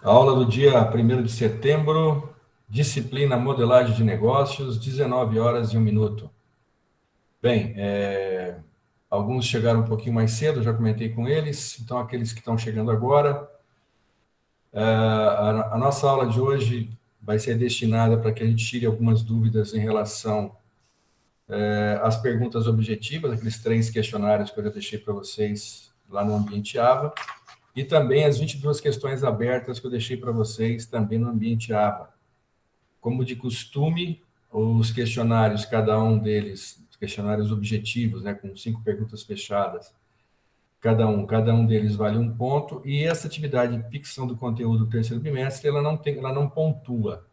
Aula do dia 1º de setembro, disciplina modelagem de negócios, 19 horas e 1 minuto. Bem, alguns chegaram um pouquinho mais cedo, já comentei com eles, então aqueles que estão chegando agora, a nossa aula de hoje vai ser destinada para que a gente tire algumas dúvidas em relação às perguntas objetivas, aqueles 3 questionários que eu já deixei para vocês lá no ambiente Java, e também as 22 questões abertas que eu deixei para vocês também no ambiente Java. Como de costume, os questionários, cada um deles, questionários objetivos, né, com 5 perguntas fechadas, cada um deles vale 1 ponto, e essa atividade de fixação do conteúdo do terceiro bimestre, ela não pontua.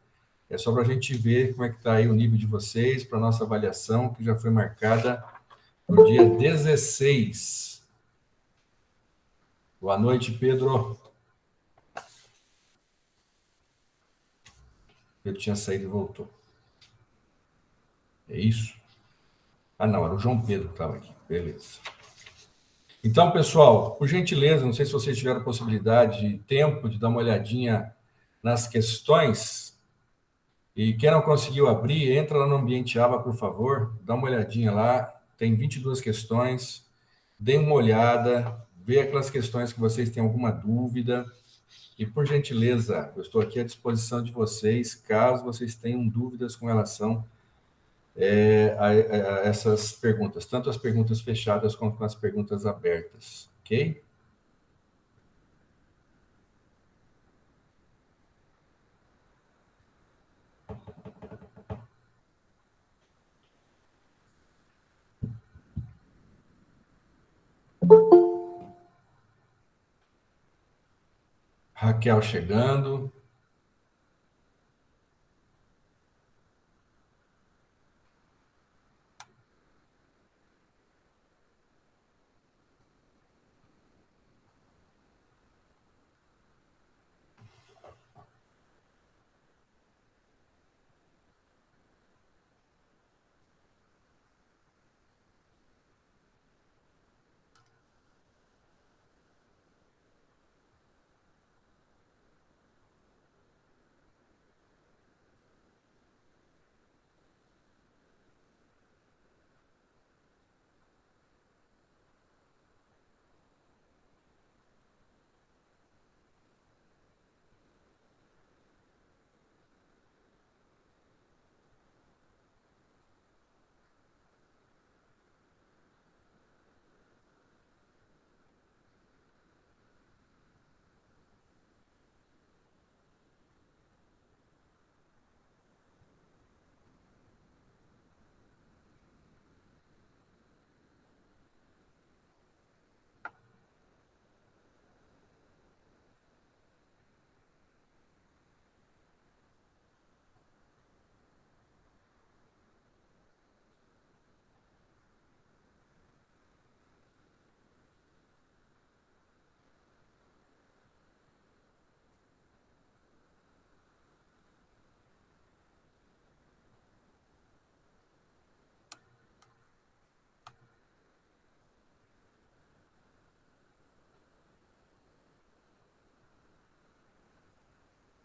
É só para a gente ver como é que está aí o nível de vocês, para a nossa avaliação, que já foi marcada no dia 16. Boa noite, Pedro. Pedro tinha saído e voltou. É isso? Ah, não, era o João Pedro que estava aqui. Beleza. Então, pessoal, por gentileza, não sei se vocês tiveram possibilidade de tempo de dar uma olhadinha nas questões. E quem não conseguiu abrir, entra lá no ambiente Java, por favor, dá uma olhadinha lá. Tem 22 questões. Dê uma olhada, vê aquelas questões que vocês têm alguma dúvida. E, por gentileza, eu estou aqui à disposição de vocês, caso vocês tenham dúvidas com relação a essas perguntas, tanto as perguntas fechadas quanto as perguntas abertas, ok? Raquel chegando.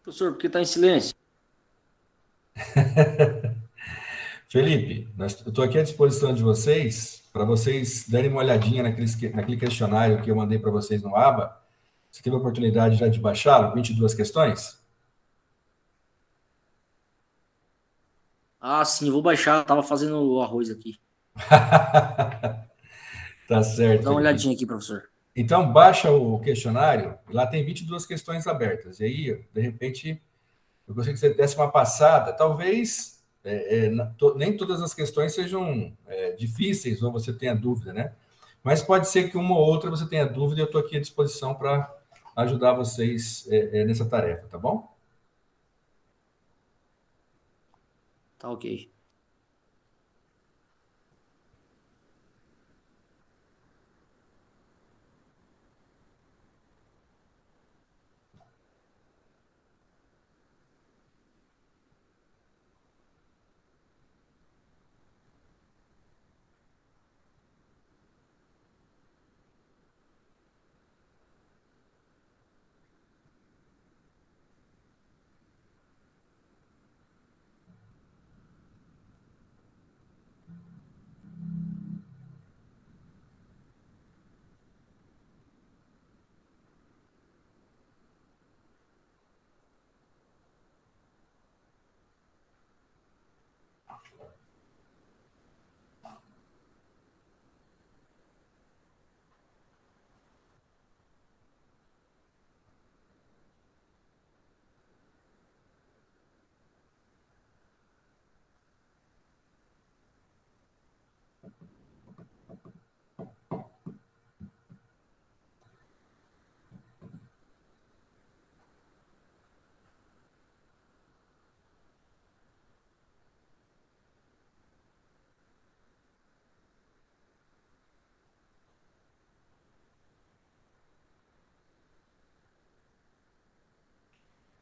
Professor, por que está em silêncio? Felipe, eu estou aqui à disposição de vocês, para vocês darem uma olhadinha naquele questionário que eu mandei para vocês no ABA. Você teve a oportunidade já de baixá-lo, 22 questões? Ah, sim, eu vou baixar. Tava fazendo o arroz aqui. Tá Vou certo, dar uma Felipe. olhadinha aqui, professor. Então, baixa o questionário, lá tem 22 questões abertas. E aí, de repente, eu gostaria que você desse uma passada. Talvez nem todas as questões sejam difíceis ou você tenha dúvida, né? Mas pode ser que uma ou outra você tenha dúvida e eu estou aqui à disposição para ajudar vocês nessa tarefa, tá bom? Tá ok.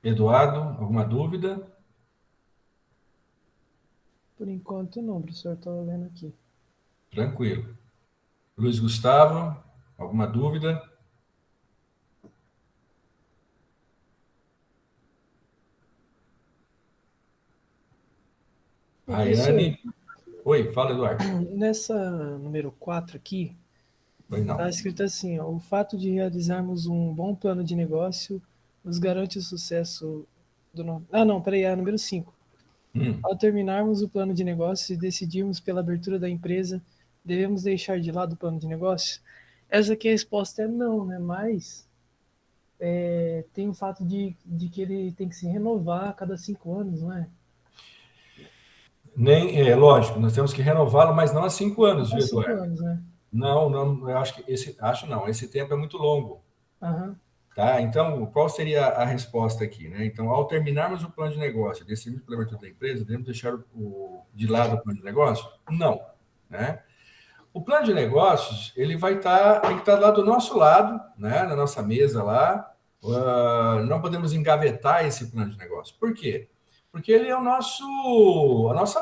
Eduardo, alguma dúvida? Por enquanto não, professor, estou lendo aqui. Tranquilo. Luiz Gustavo, alguma dúvida? Professor, Rayane? Oi, fala, Eduardo. nessa número 4 aqui, Oi, está não. escrito assim, ó, o fato de realizarmos um bom plano de negócio nos garante o sucesso do nosso... Ah, não, peraí, é a número 5. Hum. Ao terminarmos o plano de negócio e decidirmos pela abertura da empresa, devemos deixar de lado o plano de negócio? Essa aqui a resposta é não, né? Mas tem o fato de que ele tem que se renovar a cada 5 anos, não é? Lógico, nós temos que renová-lo, mas não há 5 anos, Não há viu, cinco Eduardo? anos, né? Não, não, eu acho que esse tempo é muito longo, Aham. tá? Então, qual seria a resposta aqui, né? Então, ao terminarmos o plano de negócio, decidirmos pela abertura da empresa, devemos deixar de lado o plano de negócio? Não, né? O plano de negócios, ele tem que estar lá do nosso lado, né? Na nossa mesa lá. Não podemos engavetar esse plano de negócio. Por quê? Porque ele é a nossa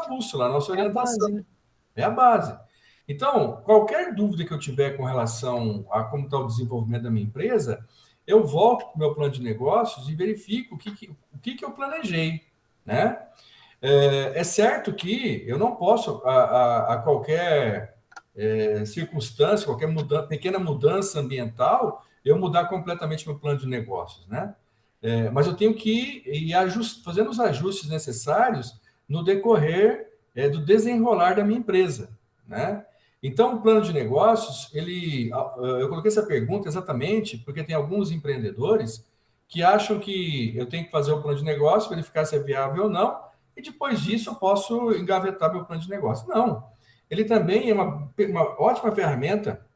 bússola, a nossa É a orientação. base, né? É a base. Então, qualquer dúvida que eu tiver com relação a como está o desenvolvimento da minha empresa, eu volto para o meu plano de negócios e verifico o que eu planejei, né? É certo que eu não posso, a qualquer circunstância, qualquer pequena mudança ambiental, eu mudar completamente meu plano de negócios, né? Mas eu tenho que ir fazendo os ajustes necessários no decorrer do desenrolar da minha empresa, né? Então, o plano de negócios, eu coloquei essa pergunta exatamente porque tem alguns empreendedores que acham que eu tenho que fazer o plano de negócio, verificar se é viável ou não, e depois disso eu posso engavetar meu plano de negócio. Não. Ele também é uma ótima ferramenta,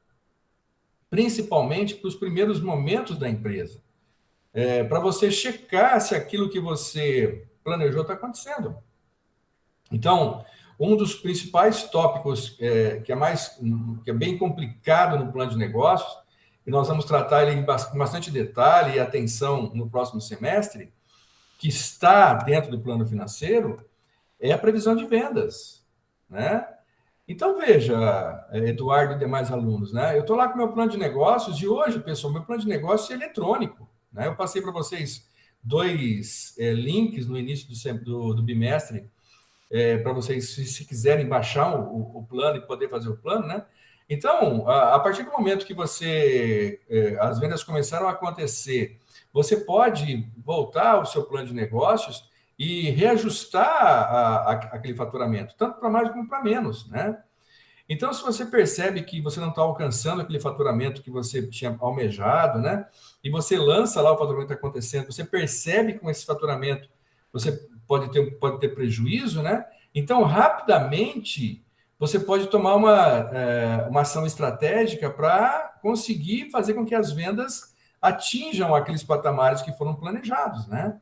principalmente para os primeiros momentos da empresa. Para você checar se aquilo que você planejou está acontecendo. Então, um dos principais tópicos que é bem complicado no plano de negócios, e nós vamos tratar ele com bastante detalhe e atenção no próximo semestre, que está dentro do plano financeiro, é a previsão de vendas, né? Então, veja, Eduardo e demais alunos, né? Eu estou lá com o meu plano de negócios e hoje, pessoal, meu plano de negócios é eletrônico, né? Eu passei para vocês dois links no início do bimestre para vocês, se quiserem baixar o plano e poder fazer o plano, né? Então, a partir do momento que as vendas começaram a acontecer, você pode voltar ao seu plano de negócios e reajustar aquele faturamento, tanto para mais como para menos, né? Então, se você percebe que você não está alcançando aquele faturamento que você tinha almejado, né? E você lança lá o faturamento acontecendo, você percebe que com esse faturamento você pode ter prejuízo, né? Então, rapidamente, você pode tomar uma ação estratégica para conseguir fazer com que as vendas atinjam aqueles patamares que foram planejados, né?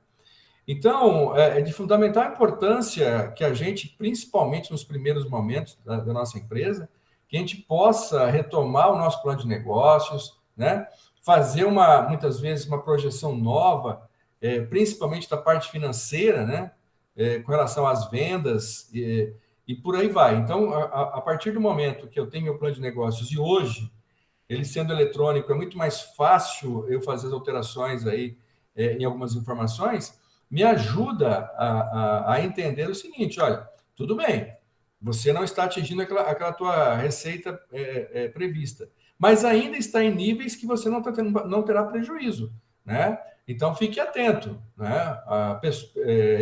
Então, é de fundamental importância que a gente, principalmente nos primeiros momentos da nossa empresa, que a gente possa retomar o nosso plano de negócios, né? Fazer muitas vezes uma projeção nova, principalmente da parte financeira, né? Com relação às vendas e por aí vai. Então, a partir do momento que eu tenho meu plano de negócios e hoje, ele sendo eletrônico, é muito mais fácil eu fazer as alterações aí em algumas informações, me ajuda a entender o seguinte, olha, tudo bem, você não está atingindo aquela tua receita prevista, mas ainda está em níveis que você não terá prejuízo, né? Então, fique atento, né?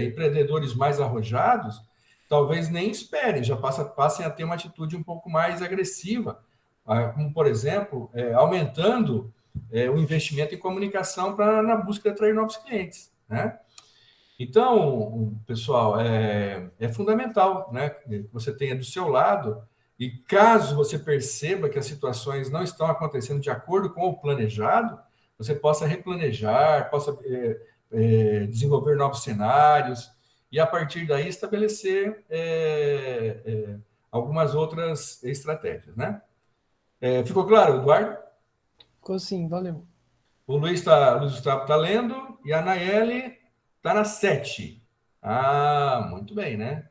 Empreendedores mais arrojados, talvez nem esperem, já passem a ter uma atitude um pouco mais agressiva, como, por exemplo, aumentando o investimento em comunicação na busca de atrair novos clientes, né? Então, pessoal, é fundamental, né, que você tenha do seu lado e caso você perceba que as situações não estão acontecendo de acordo com o planejado, você possa replanejar, possa desenvolver novos cenários e, a partir daí, estabelecer algumas outras estratégias, né? Ficou claro, Eduardo? Ficou sim, valeu. O Luiz Gustavo está lendo e a Nayeli está na 7. Muito bem, né?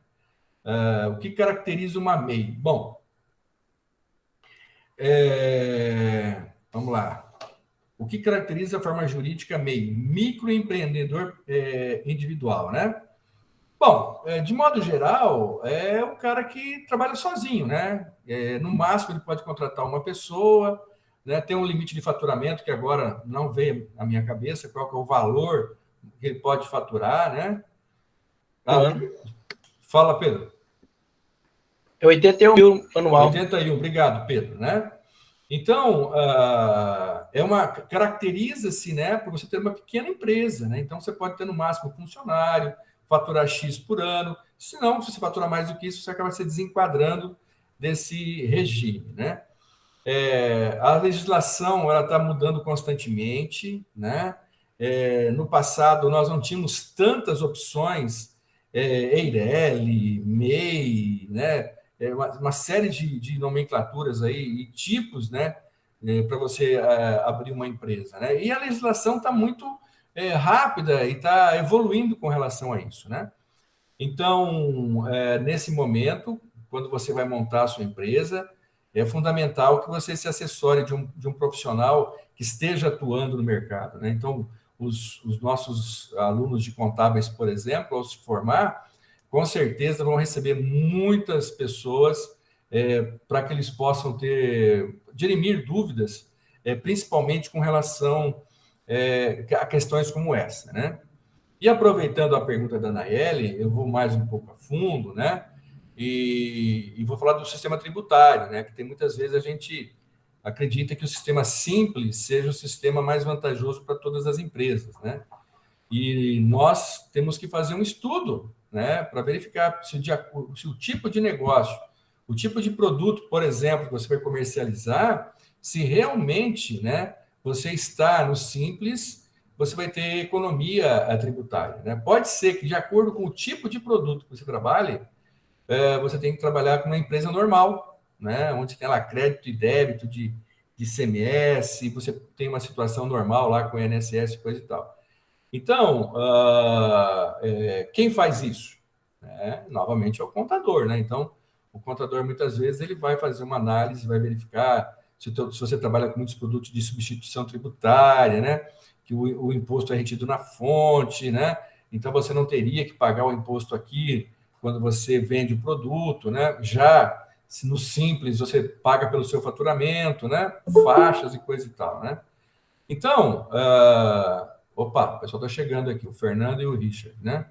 O que caracteriza uma MEI? Bom, vamos lá. O que caracteriza a forma jurídica MEI? Microempreendedor individual, né? Bom, de modo geral, é o cara que trabalha sozinho, né? No máximo, ele pode contratar uma pessoa, né? Tem um limite de faturamento que agora não veio à minha cabeça, qual que é o valor que ele pode faturar, né? Fala, Pedro. É 81 mil anual. 81, obrigado, Pedro, né? Então, caracteriza-se, né, por você ter uma pequena empresa, né? Então, você pode ter no máximo um funcionário, faturar X por ano. Se não, se você faturar mais do que isso, você acaba se desenquadrando desse regime, né? A legislação ela está mudando constantemente, né? No passado, nós não tínhamos tantas opções, EIRELI, MEI, né? Uma série de nomenclaturas aí e tipos, né? Para você abrir uma empresa, né? E a legislação está muito rápida e está evoluindo com relação a isso, né? Então, nesse momento, quando você vai montar a sua empresa, é fundamental que você se assessore de um profissional que esteja atuando no mercado, né? Então, os nossos alunos de contábeis, por exemplo, ao se formar, com certeza vão receber muitas pessoas para que eles possam dirimir dúvidas, principalmente com relação a questões como essa, né? E aproveitando a pergunta da Nayeli, eu vou mais um pouco a fundo, né? E vou falar do sistema tributário, né? Que tem muitas vezes a gente acredita que o sistema simples seja o sistema mais vantajoso para todas as empresas, né? E nós temos que fazer um estudo, né? Para verificar se o tipo de negócio, o tipo de produto, por exemplo, que você vai comercializar, se realmente, né? Você está no simples, você vai ter economia tributária, né? Pode ser que, de acordo com o tipo de produto que você trabalhe, você tem que trabalhar com uma empresa normal, né? Onde você tem lá crédito e débito de ICMS, você tem uma situação normal lá com INSS e coisa e tal. Então, quem faz isso? Novamente é o contador, né? Então, o contador, muitas vezes, ele vai fazer uma análise, vai verificar se você trabalha com muitos produtos de substituição tributária, né? Que o imposto é retido na fonte, né? Então, você não teria que pagar o imposto aqui quando você vende o produto, né? Já se no simples você paga pelo seu faturamento, né? Faixas e coisa e tal, né? Então, opa, o pessoal está chegando aqui, o Fernando e o Richard, né?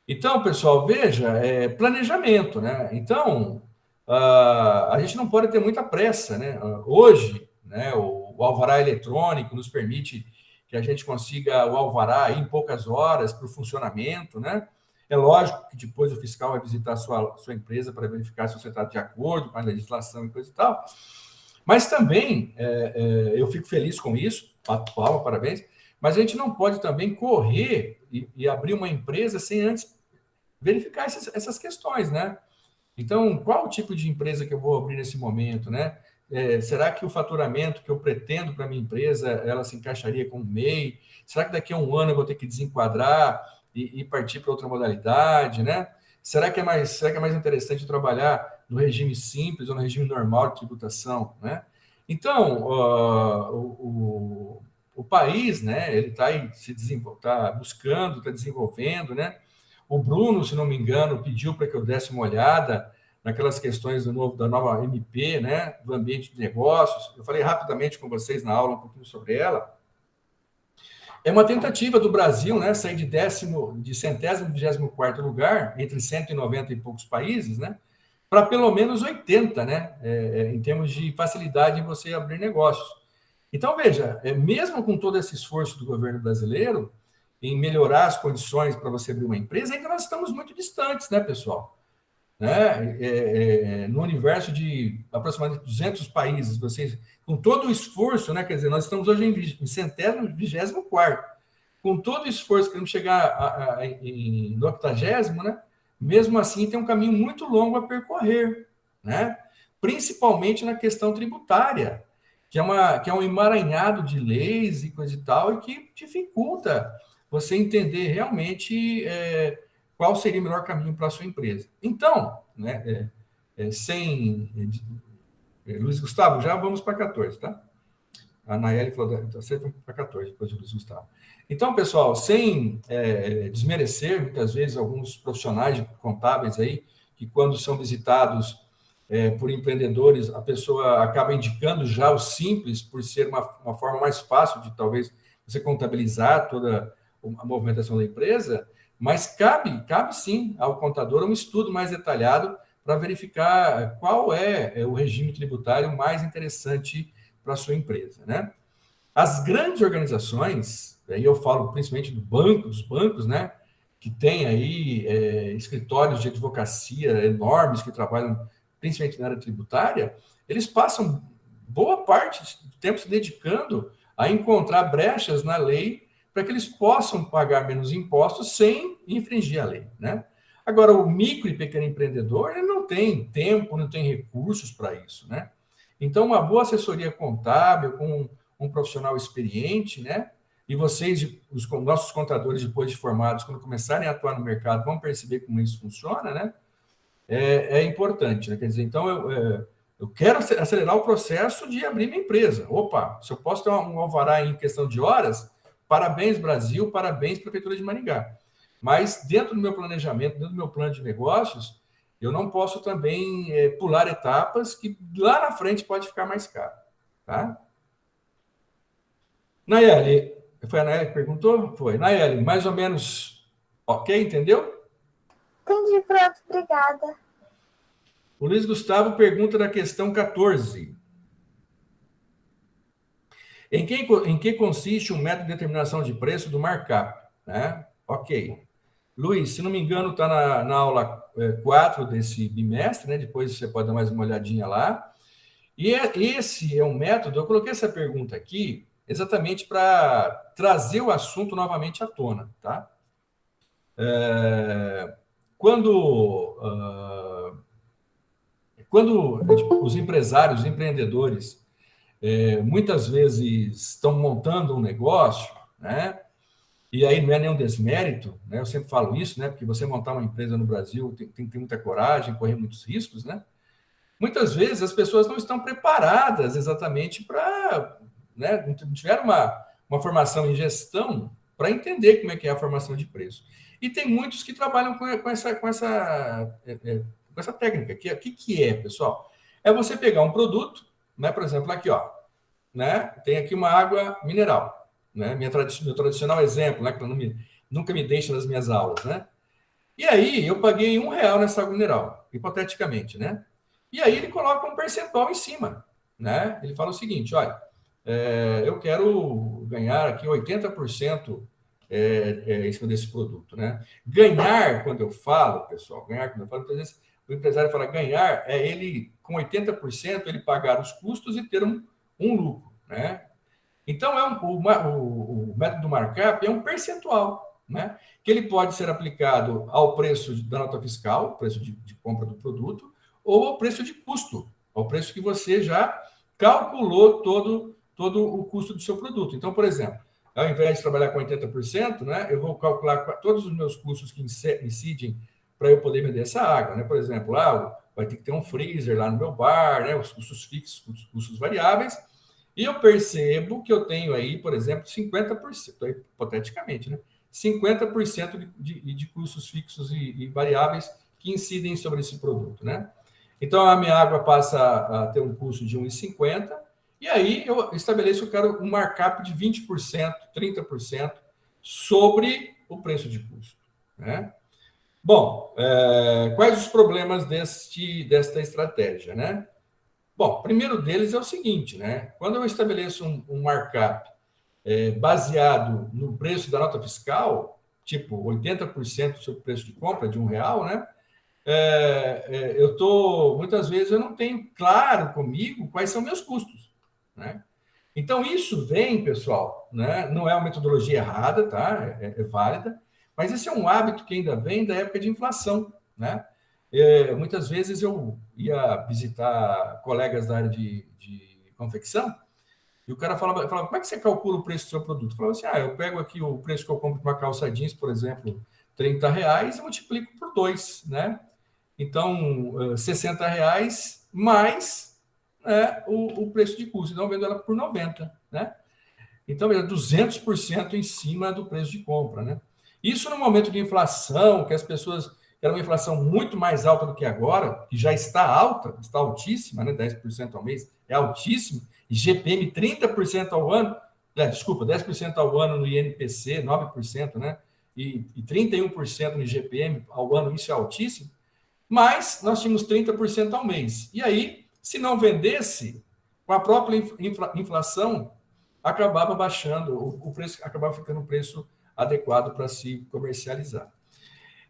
Então, pessoal, veja, planejamento, né? Então, a gente não pode ter muita pressa, né? Hoje, né, o alvará eletrônico nos permite que a gente consiga o alvará aí em poucas horas para o funcionamento, né? É lógico que depois o fiscal vai visitar a sua empresa para verificar se você está de acordo com a legislação e coisa e tal. Mas também, eu fico feliz com isso, palma, parabéns, mas a gente não pode também correr e abrir uma empresa sem antes verificar essas questões, né? Então, qual o tipo de empresa que eu vou abrir nesse momento, né? Será que o faturamento que eu pretendo para a minha empresa, ela se encaixaria com o MEI? Será que daqui a um ano eu vou ter que desenquadrar e partir para outra modalidade, né? Será que é mais interessante trabalhar no regime simples ou no regime normal de tributação, né? Então, o país, né, ele está buscando, está desenvolvendo, né? O Bruno, se não me engano, pediu para que eu desse uma olhada naquelas questões da nova MP, né, do ambiente de negócios. Eu falei rapidamente com vocês na aula um pouquinho sobre ela. É uma tentativa do Brasil, né, sair de centésimo, 24º lugar, entre 190 e poucos países, né, para pelo menos 80, né, em termos de facilidade em você abrir negócios. Então, veja, mesmo com todo esse esforço do governo brasileiro em melhorar as condições para você abrir uma empresa, ainda nós estamos muito distantes, né, pessoal? No universo de aproximadamente 200 países, vocês, com todo o esforço, né, quer dizer, nós estamos hoje em centésimo, 24º, com todo o esforço, queremos chegar no 80º, né, mesmo assim tem um caminho muito longo a percorrer, né, principalmente na questão tributária, que é um emaranhado de leis e coisa e tal, e que dificulta você entender realmente qual seria o melhor caminho para a sua empresa. Então, né, Luiz Gustavo, já vamos para 14, tá? A Nayeli falou, você vai para 14, depois do Luiz Gustavo. Então, pessoal, sem desmerecer, muitas vezes, alguns profissionais contábeis aí, que quando são visitados por empreendedores, a pessoa acaba indicando já o simples, por ser uma forma mais fácil de, talvez, você contabilizar toda a movimentação da empresa, mas cabe sim ao contador um estudo mais detalhado para verificar qual é o regime tributário mais interessante para a sua empresa, né? As grandes organizações, aí eu falo principalmente dos bancos, né, que tem aí escritórios de advocacia enormes que trabalham principalmente na área tributária, eles passam boa parte do tempo se dedicando a encontrar brechas na lei para que eles possam pagar menos impostos sem infringir a lei, né? Agora, o micro e pequeno empreendedor, ele não tem tempo, não tem recursos para isso, né? Então, uma boa assessoria contábil, com um profissional experiente, né? E vocês, os nossos contadores, depois de formados, quando começarem a atuar no mercado, vão perceber como isso funciona, né? É importante, né? Quer dizer, então, eu quero acelerar o processo de abrir minha empresa. Opa, se eu posso ter um alvará em questão de horas, parabéns, Brasil, parabéns, Prefeitura de Maringá. Mas, dentro do meu planejamento, dentro do meu plano de negócios, eu não posso também pular etapas que lá na frente pode ficar mais caro, tá? Nayeli, foi a Nayeli que perguntou? Foi. Nayeli, mais ou menos ok, entendeu? Entendi, pronto, obrigada. O Luiz Gustavo pergunta da questão 14. Em que consiste o método de determinação de preço do markup? Né? Ok. Luiz, se não me engano, está na aula 4 desse bimestre, né? Depois você pode dar mais uma olhadinha lá. E esse é um método, eu coloquei essa pergunta aqui exatamente para trazer o assunto novamente à tona, tá? Quando os empresários, os empreendedores, muitas vezes estão montando um negócio, né? E aí não é nenhum desmérito, né? Eu sempre falo isso, né? Porque você montar uma empresa no Brasil tem que ter muita coragem, correr muitos riscos, né? Muitas vezes as pessoas não estão preparadas exatamente para, né? Não tiveram uma formação em gestão para entender como é que é a formação de preço. E tem muitos que trabalham com essa técnica. Que é, pessoal? É você pegar um produto, né? Por exemplo, aqui, ó, né? Tem aqui uma água mineral. Né? Meu tradicional exemplo, né? Que nunca me deixa nas minhas aulas, né? E aí eu paguei R$1 nessa água mineral, hipoteticamente, né? E aí ele coloca um percentual em cima, né? Ele fala o seguinte, olha, eu quero ganhar aqui 80% em cima desse produto, né? Ganhar, quando eu falo, pessoal, muitas vezes o empresário fala ganhar é ele, com 80%, ele pagar os custos e ter um lucro, né? Então, o método do markup é um percentual, né? Que ele pode ser aplicado ao preço da nota fiscal, preço de compra do produto, ou ao preço de custo, ao preço que você já calculou todo o custo do seu produto. Então, por exemplo, ao invés de trabalhar com 80%, né, eu vou calcular todos os meus custos que incidem para eu poder vender essa água. Né? Por exemplo, vai ter que ter um freezer lá no meu bar, né, os custos fixos, os custos variáveis. E eu percebo que eu tenho aí, por exemplo, 50%, hipoteticamente, né? 50% de custos fixos e variáveis que incidem sobre esse produto, né? Então, a minha água passa a ter um custo de 1,50, e aí eu estabeleço, eu quero um markup de 20%, 30% sobre o preço de custo, né? Bom, quais os problemas desta estratégia, né? Bom, o primeiro deles é o seguinte, né? Quando eu estabeleço um markup baseado no preço da nota fiscal, tipo 80% sobre o preço de compra de R$1, né? Muitas vezes eu não tenho claro comigo quais são meus custos, né? Então, isso vem, pessoal, né? Não é uma metodologia errada, tá? É válida, mas esse é um hábito que ainda vem da época de inflação, né? Muitas vezes eu ia visitar colegas da área de confecção E o cara falava, como é que você calcula o preço do seu produto? Eu falava assim, eu pego aqui o preço que eu compro de uma calça jeans, por exemplo, R$ 30, e multiplico por 2, né? Então, R$ 60 mais o preço de custo. Então, eu vendo ela por 90, né? Então, é 200% em cima do preço de compra, né? Isso no momento de inflação, que as pessoas... Era uma inflação muito mais alta do que agora, que já está alta, está altíssima, né? 10% ao mês, é altíssimo. E GPM 30% ao ano, desculpa, 10% ao ano no INPC, 9%, né? E 31% no IGPM ao ano, isso é altíssimo. Mas nós tínhamos 30% ao mês. E aí, se não vendesse, com a própria inflação, acabava baixando, o preço acabava ficando um preço adequado para se comercializar.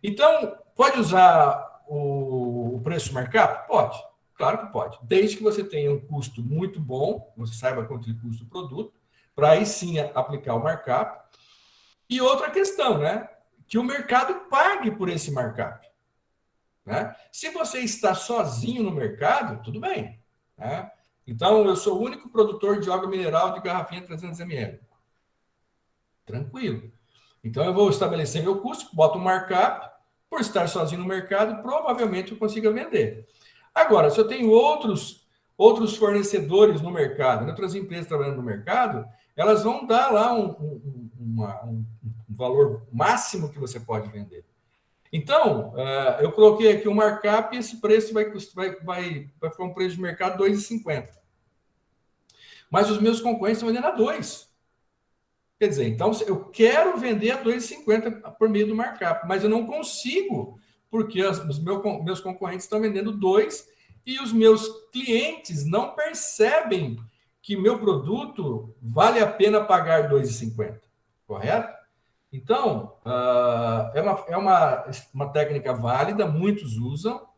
Então, pode usar o preço markup? Pode, claro que pode. Desde que você tenha um custo muito bom, você saiba quanto custa o produto, para aí sim aplicar o markup. E outra questão, né? Que o mercado pague por esse markup. Né? Se você está sozinho no mercado, tudo bem. Né? Então, eu sou o único produtor de água mineral de garrafinha 300 ml. Tranquilo. Então, eu vou estabelecer meu custo, boto um markup, por estar sozinho no mercado, provavelmente eu consiga vender. Agora, se eu tenho outros fornecedores no mercado, outras empresas trabalhando no mercado, elas vão dar lá um valor máximo que você pode vender. Então, eu coloquei aqui um markup e esse preço vai ficar um preço de mercado R$ 2,50. Mas os meus concorrentes estão vendendo a 2. Quer dizer, então eu quero vender a R$ 2,50 por meio do markup, mas eu não consigo, porque os meus concorrentes estão vendendo 2 e os meus clientes não percebem que meu produto vale a pena pagar R$ 2,50. Correto? Então, é uma técnica válida, muitos usam,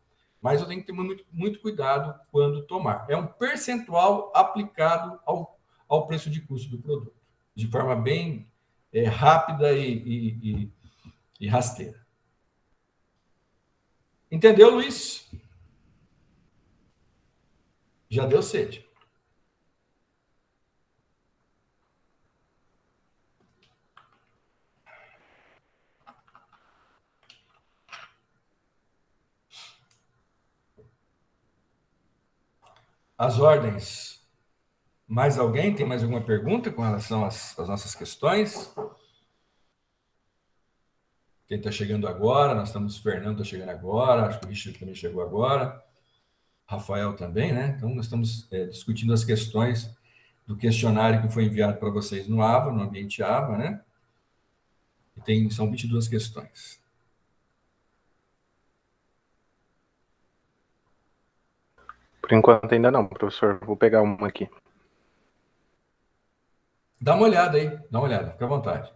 mas eu tenho que ter muito cuidado quando tomar. É um percentual aplicado ao preço de custo do produto, de forma bem rápida e rasteira. Entendeu, Luiz? Já deu sede. As ordens. Mais alguém? Tem mais alguma pergunta com relação às nossas questões? Quem está chegando agora? Nós estamos... Fernando está chegando agora, acho que o Richard também chegou agora. Rafael também, né? Então, nós estamos discutindo as questões do questionário que foi enviado para vocês no AVA, no ambiente AVA, né? E são 22 questões. Por enquanto ainda não, professor. Vou pegar uma aqui. Dá uma olhada aí, dá uma olhada, fica à vontade.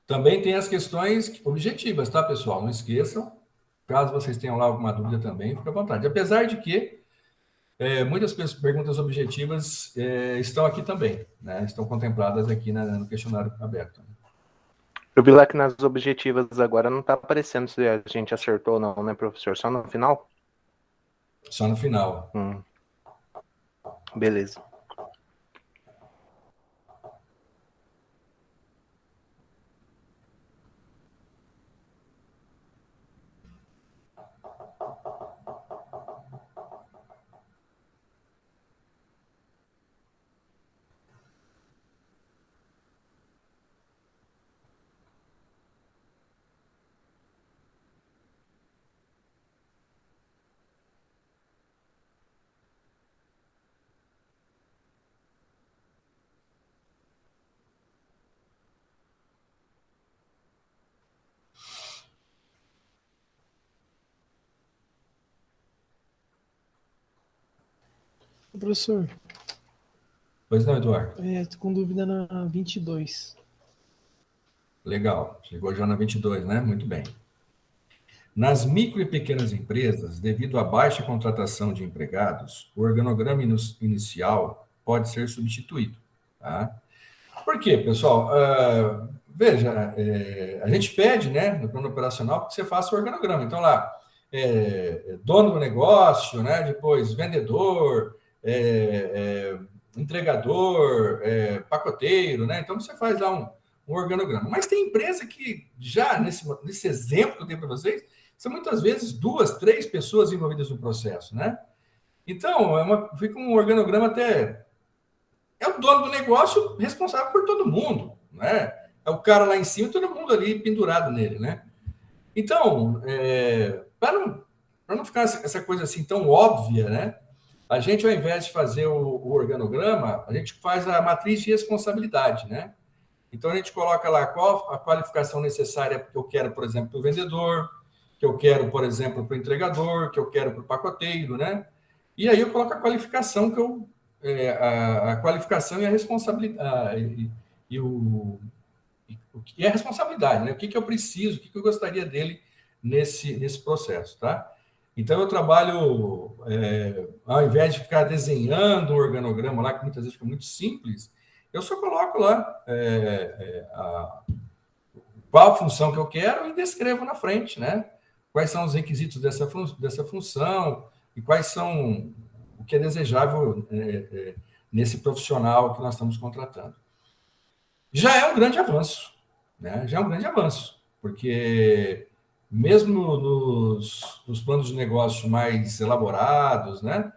Também tem as questões objetivas, tá, pessoal? Não esqueçam. Caso vocês tenham lá alguma dúvida também, fica à vontade. Apesar de que muitas perguntas objetivas estão aqui também, né? Estão contempladas aqui no questionário aberto. Eu vi lá que nas objetivas agora não está aparecendo se a gente acertou ou não, né, professor? Só no final? Só no final. Beleza. Professor, Pois não, Eduardo? tô com dúvida na 22. Legal, chegou já na 22, né? Muito bem. Nas micro e pequenas empresas, devido à baixa contratação de empregados, o organograma inicial pode ser substituído. Tá? Por quê, pessoal? Veja, a gente pede, né, no plano operacional, que você faça o organograma. Então, lá, dono do negócio, né, depois vendedor, entregador, pacoteiro, né? Então você faz lá um organograma. Mas tem empresa que já, nesse exemplo que eu dei para vocês, são muitas vezes 2, 3 pessoas envolvidas no processo, né? Então, fica um organograma até... É o dono do negócio responsável por todo mundo, né? É o cara lá em cima e todo mundo ali pendurado nele, né? Então, para não ficar essa coisa assim tão óbvia, né? A gente, ao invés de fazer o organograma, a gente faz a matriz de responsabilidade, né? Então, a gente coloca lá qual a qualificação necessária que eu quero, por exemplo, para o vendedor, que eu quero, por exemplo, para o entregador, que eu quero para o pacoteiro, né? E aí eu coloco a qualificação a qualificação e a responsabilidade e a responsabilidade, né? O que eu preciso, o que eu gostaria dele nesse processo, tá? Então eu trabalho, ao invés de ficar desenhando um organograma lá, que muitas vezes fica muito simples, eu só coloco lá qual a função que eu quero e descrevo na frente, né? Quais são os requisitos dessa função e quais são o que é desejável nesse profissional que nós estamos contratando. Já é um grande avanço, né? Já é um grande avanço, porque mesmo nos planos de negócio mais elaborados, né?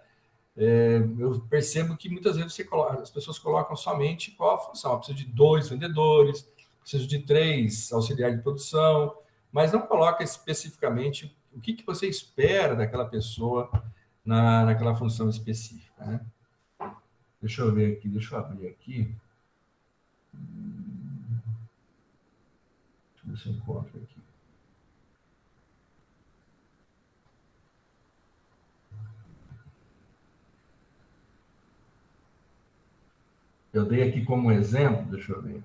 Eu percebo que muitas vezes as pessoas colocam somente qual a função. Eu preciso de 2 vendedores, preciso de 3 auxiliares de produção, mas não coloca especificamente o que você espera daquela pessoa naquela função específica, né? Deixa eu ver aqui, deixa eu abrir aqui. Deixa eu ver se eu encontro aqui. Eu dei aqui como exemplo, deixa eu ver.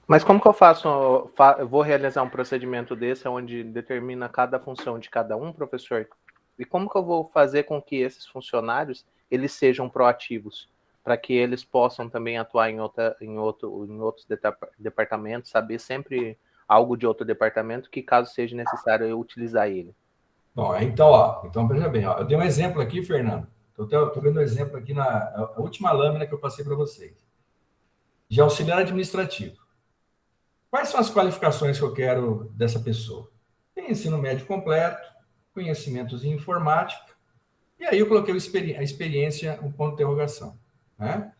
Mas como que eu faço? Eu vou realizar um procedimento desse, onde determina cada função de cada um, professor? E como que eu vou fazer com que esses funcionários eles sejam proativos, para que eles possam também atuar em outros departamentos, saber sempre algo de outro departamento, que caso seja necessário eu utilizar ele? Bom, então veja bem, eu dei um exemplo aqui, Fernando. Estou vendo um exemplo aqui na última lâmina que eu passei para vocês. De auxiliar administrativo. Quais são as qualificações que eu quero dessa pessoa? Tem ensino médio completo, conhecimentos em informática, e aí eu coloquei a experiência, um ponto de interrogação, né?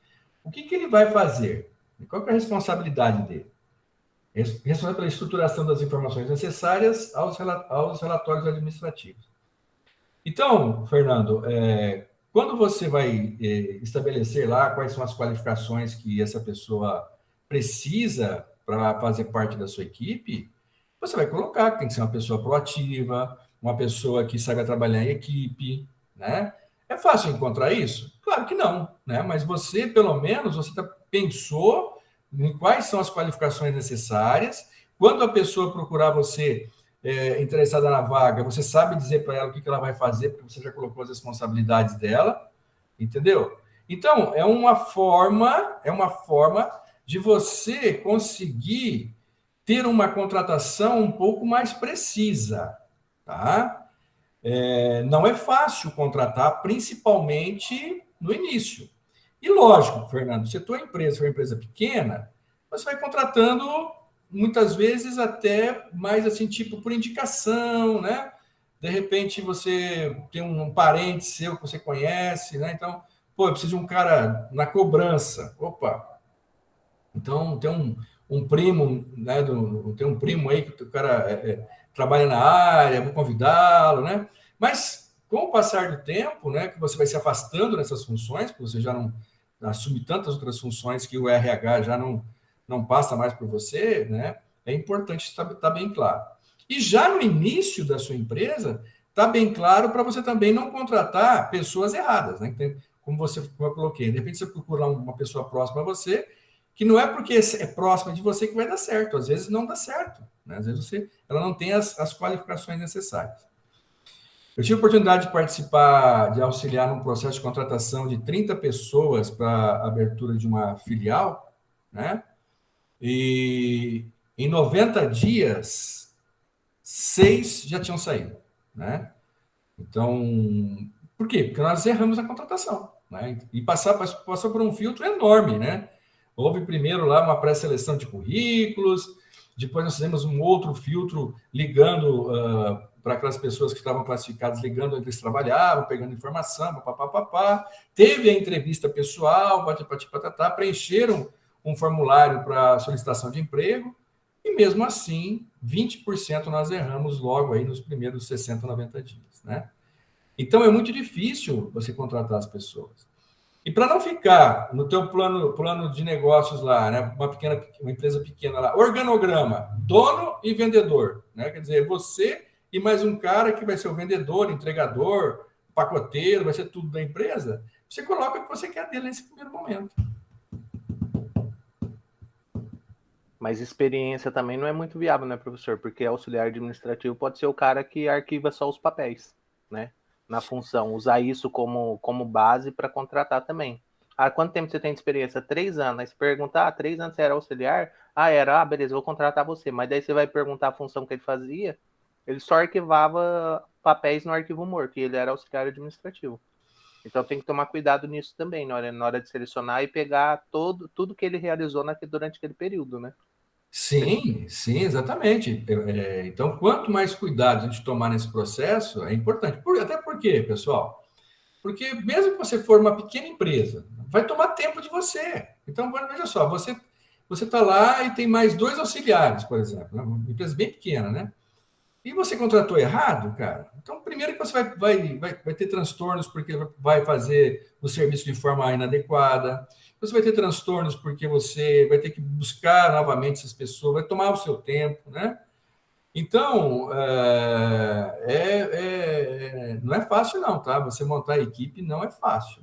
O que ele vai fazer? Qual que é a responsabilidade dele? Responsável pela estruturação das informações necessárias aos relatórios administrativos. Então, Fernando, quando você vai estabelecer lá quais são as qualificações que essa pessoa precisa para fazer parte da sua equipe, você vai colocar que tem que ser uma pessoa proativa, uma pessoa que saiba trabalhar em equipe, né? É fácil encontrar isso? Claro que não, né? Mas você, pelo menos, pensou em quais são as qualificações necessárias. Quando a pessoa procurar você interessada na vaga, você sabe dizer para ela o que ela vai fazer, porque você já colocou as responsabilidades dela, entendeu? Então, é uma forma de você conseguir ter uma contratação um pouco mais precisa, tá? Não é fácil contratar, principalmente no início. E lógico, Fernando, se a tua empresa for uma empresa pequena, você vai contratando muitas vezes até mais assim, tipo por indicação, né? De repente você tem um parente seu que você conhece, né? Então, eu preciso de um cara na cobrança. Opa! Então, tem um primo, né? Tem um primo aí que o cara trabalha na área, vou convidá-lo, né? Mas, com o passar do tempo, né? Que você vai se afastando dessas funções, porque você já não assume tantas outras funções que o RH já não passa mais por você, né? É importante estar bem claro. E já no início da sua empresa, está bem claro para você também não contratar pessoas erradas, né? Como eu coloquei, de repente você procura uma pessoa próxima a você, que não é porque é próxima de você que vai dar certo, às vezes não dá certo, né? Às vezes ela não tem as qualificações necessárias. Eu tive a oportunidade de participar, de auxiliar num processo de contratação de 30 pessoas para a abertura de uma filial, né? E em 90 dias, 6 já tinham saído, né? Então, Por quê? Porque nós erramos na contratação, né? E passou por um filtro enorme, né? Houve primeiro lá uma pré-seleção de currículos, depois nós fizemos um outro filtro ligando para aquelas pessoas que estavam classificadas, ligando onde eles trabalhavam, pegando informação, papapá. Teve a entrevista pessoal, patatá, preencheram um formulário para solicitação de emprego, e mesmo assim, 20% nós erramos logo aí nos primeiros 60, 90 dias, né? Então, é muito difícil você contratar as pessoas. E para não ficar no teu plano de negócios lá, né, uma empresa pequena lá, organograma, dono e vendedor, né? Quer dizer, você e mais um cara que vai ser o vendedor, entregador, pacoteiro, vai ser tudo da empresa, você coloca o que você quer dele nesse primeiro momento. Mas experiência também não é muito viável, né, professor? Porque auxiliar administrativo pode ser o cara que arquiva só os papéis, né? Na função, usar isso como base para contratar também. Ah, quanto tempo você tem de experiência? 3 anos. Aí você pergunta, 3 anos você era auxiliar? Era, beleza, vou contratar você. Mas daí você vai perguntar a função que ele fazia, ele só arquivava papéis no arquivo morto, e ele era auxiliar administrativo. Então tem que tomar cuidado nisso também, na hora de selecionar e pegar tudo que ele realizou durante aquele período, né? Sim, exatamente. Então, quanto mais cuidado a gente tomar nesse processo, é importante. Até porque, pessoal, porque mesmo que você for uma pequena empresa, vai tomar tempo de você. Então, veja só, você está lá e tem mais 2 auxiliares, por exemplo, né? Uma empresa bem pequena, né? E você contratou errado, cara. Então, primeiro que você vai ter transtornos porque vai fazer o serviço de forma inadequada. Você vai ter transtornos porque você vai ter que buscar novamente essas pessoas, vai tomar o seu tempo, né? Então, não é fácil não, tá? Você montar a equipe não é fácil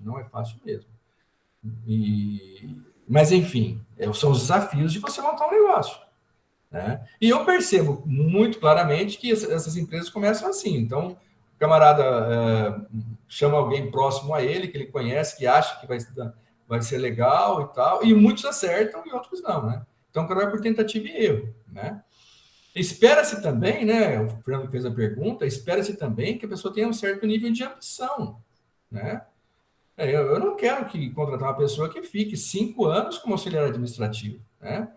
mesmo. Mas, enfim, são os desafios de você montar um negócio, né? E eu percebo muito claramente que essas empresas começam assim. Então, o camarada chama alguém próximo a ele, que ele conhece, que acha que vai ser legal e tal, e muitos acertam e outros não, né? Então, o cara vai por tentativa e erro, né? Espera-se também, né? O Fernando fez a pergunta, espera-se também que a pessoa tenha um certo nível de ambição, né? Eu não quero contratar uma pessoa que fique 5 anos como auxiliar administrativo, né?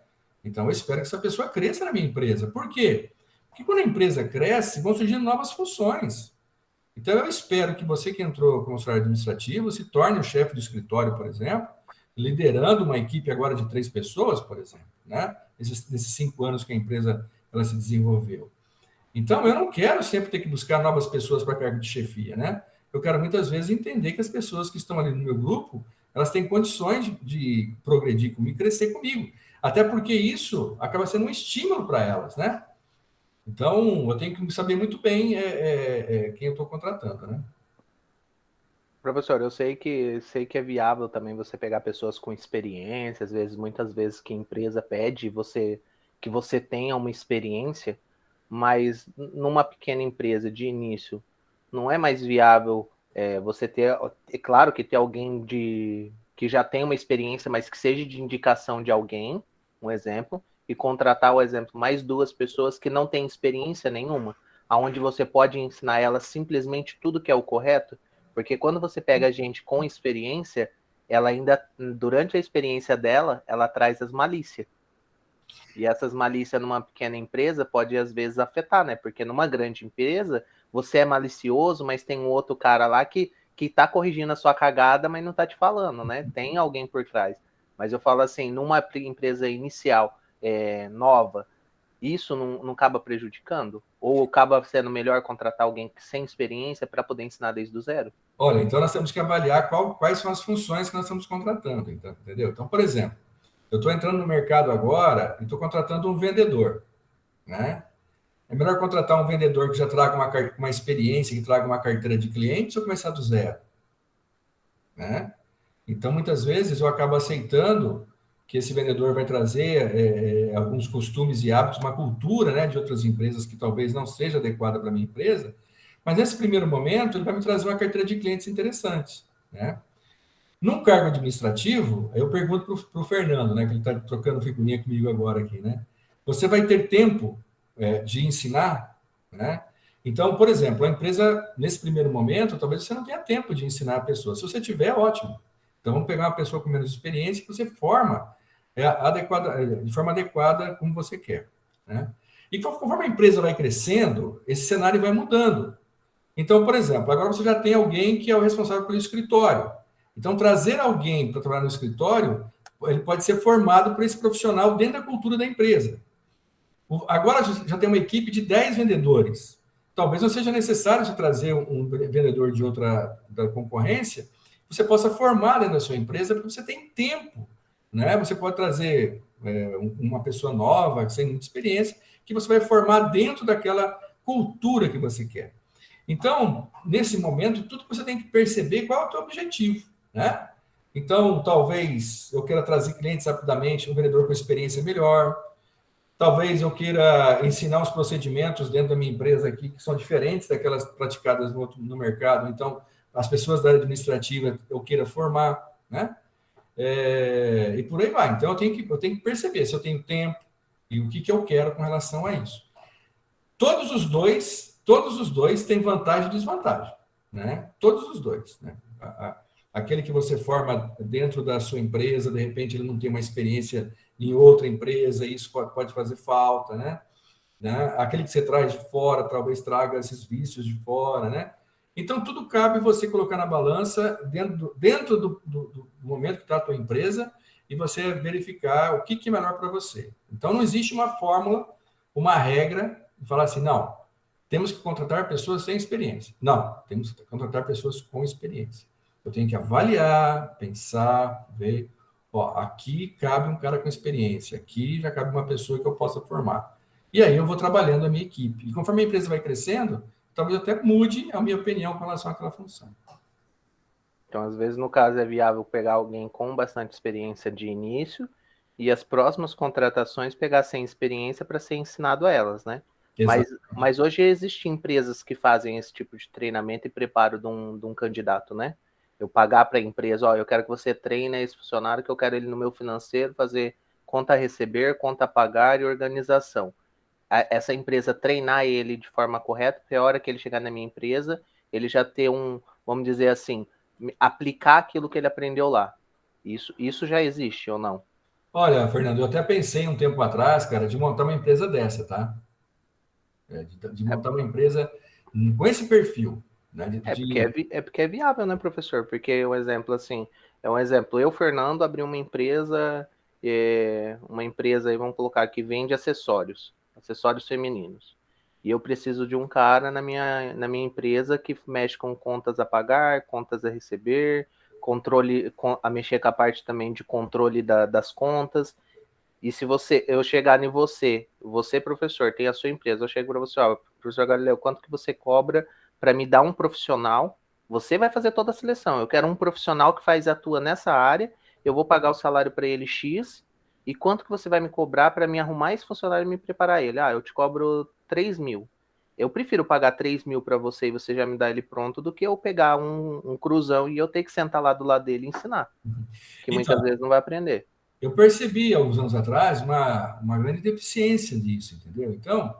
Então, eu espero que essa pessoa cresça na minha empresa. Por quê? Porque quando a empresa cresce, vão surgindo novas funções. Então, eu espero que você que entrou como auxiliar administrativo se torne o chefe do escritório, por exemplo, liderando uma equipe agora de 3 pessoas, por exemplo, né? Nesses 5 anos que a empresa ela se desenvolveu. Então, eu não quero sempre ter que buscar novas pessoas para cargo de chefia, né? Eu quero muitas vezes entender que as pessoas que estão ali no meu grupo, elas têm condições de progredir comigo, crescer comigo. Até porque isso acaba sendo um estímulo para elas, né? Então, eu tenho que saber muito bem quem eu estou contratando, né? Professor, eu sei que é viável também você pegar pessoas com experiência, muitas vezes que a empresa pede que você tenha uma experiência, mas numa pequena empresa de início, não é mais viável você ter, é claro que ter alguém que já tem uma experiência, mas que seja de indicação de alguém, um exemplo, e contratar, o exemplo, mais 2 pessoas que não têm experiência nenhuma, aonde você pode ensinar elas simplesmente tudo que é o correto, porque quando você pega gente com experiência, ela ainda, durante a experiência dela, ela traz as malícias. E essas malícias numa pequena empresa pode, às vezes, afetar, né? Porque numa grande empresa, você é malicioso, mas tem um outro cara lá que tá corrigindo a sua cagada, mas não tá te falando, né? Tem alguém por trás. Mas eu falo assim, numa empresa inicial, nova, isso não acaba prejudicando? Ou acaba sendo melhor contratar alguém sem experiência para poder ensinar desde o zero? Olha, então nós temos que avaliar quais são as funções que nós estamos contratando, então, entendeu? Então, por exemplo, eu estou entrando no mercado agora e estou contratando um vendedor, né? É melhor contratar um vendedor que já traga uma experiência, que traga uma carteira de clientes, ou começar do zero, né? Então, muitas vezes, eu acabo aceitando que esse vendedor vai trazer alguns costumes e hábitos, uma cultura, né, de outras empresas que talvez não seja adequada para a minha empresa, mas nesse primeiro momento ele vai me trazer uma carteira de clientes interessantes, né? Num cargo administrativo, eu pergunto para o Fernando, né, que ele está trocando figurinha comigo agora aqui, né? Você vai ter tempo de ensinar, né? Então, por exemplo, a empresa, nesse primeiro momento, talvez você não tenha tempo de ensinar a pessoa. Se você tiver, ótimo. Então, vamos pegar uma pessoa com menos experiência que você forma de forma adequada como você quer, né? E conforme a empresa vai crescendo, esse cenário vai mudando. Então, por exemplo, agora você já tem alguém que é o responsável pelo escritório. Então, trazer alguém para trabalhar no escritório, ele pode ser formado por esse profissional dentro da cultura da empresa. Agora já tem uma equipe de 10 vendedores. Talvez não seja necessário você trazer um vendedor de outra da concorrência, você possa formar dentro da sua empresa, porque você tem tempo, né? Você pode trazer uma pessoa nova, sem muita experiência, que você vai formar dentro daquela cultura que você quer. Então, nesse momento, tudo que você tem que perceber qual é o teu objetivo, né? Então, talvez eu queira trazer clientes rapidamente, um vendedor com experiência melhor. Talvez eu queira ensinar os procedimentos dentro da minha empresa aqui, que são diferentes daquelas praticadas no mercado. Então, as pessoas da área administrativa eu queira formar, né? E por aí vai. Então, eu tenho que perceber se eu tenho tempo e o que eu quero com relação a isso. Todos os dois têm vantagem e desvantagem, né? Todos os dois, né? Aquele que você forma dentro da sua empresa, de repente ele não tem uma experiência em outra empresa, isso pode fazer falta, né? Aquele que você traz de fora, talvez traga esses vícios de fora, né? Então, tudo cabe você colocar na balança dentro do momento que está a tua empresa e você verificar o que é melhor para você. Então, não existe uma fórmula, uma regra, de falar assim, não, temos que contratar pessoas sem experiência. Não, temos que contratar pessoas com experiência. Eu tenho que avaliar, pensar, ver, aqui cabe um cara com experiência, aqui já cabe uma pessoa que eu possa formar. E aí eu vou trabalhando a minha equipe. E conforme a empresa vai crescendo, talvez eu até mude a minha opinião com relação àquela função. Então, às vezes, no caso, é viável pegar alguém com bastante experiência de início e as próximas contratações pegar sem experiência para ser ensinado a elas, né? Mas hoje existem empresas que fazem esse tipo de treinamento e preparo de um candidato, né? Eu pagar para a empresa, eu quero que você treine esse funcionário, que eu quero ele no meu financeiro, fazer conta a receber, conta a pagar e organização. Essa empresa treinar ele de forma correta, para a hora que ele chegar na minha empresa, ele já ter vamos dizer assim, aplicar aquilo que ele aprendeu lá. Isso já existe ou não? Olha, Fernando, eu até pensei um tempo atrás, cara, de montar uma empresa dessa, tá? De montar uma empresa com esse perfil. Né? Porque é viável, né, professor? Porque um exemplo assim, eu, Fernando, abri uma empresa aí, vamos colocar, que vende acessórios femininos. E eu preciso de um cara na minha empresa que mexe com contas a pagar, contas a receber, a mexer com a parte também de controle das contas. E se eu chegar em você, professor, tem a sua empresa, eu chego para você, professor Galileu, quanto que você cobra para me dar um profissional? Você vai fazer toda a seleção. Eu quero um profissional que atua nessa área, eu vou pagar o salário para ele X, e quanto que você vai me cobrar para me arrumar esse funcionário e me preparar ele? Eu te cobro 3 mil. Eu prefiro pagar 3 mil para você e você já me dá ele pronto do que eu pegar um cruzão e eu ter que sentar lá do lado dele e ensinar. Que muitas vezes não vai aprender. Eu percebi, alguns anos atrás, uma grande deficiência disso, entendeu? Então,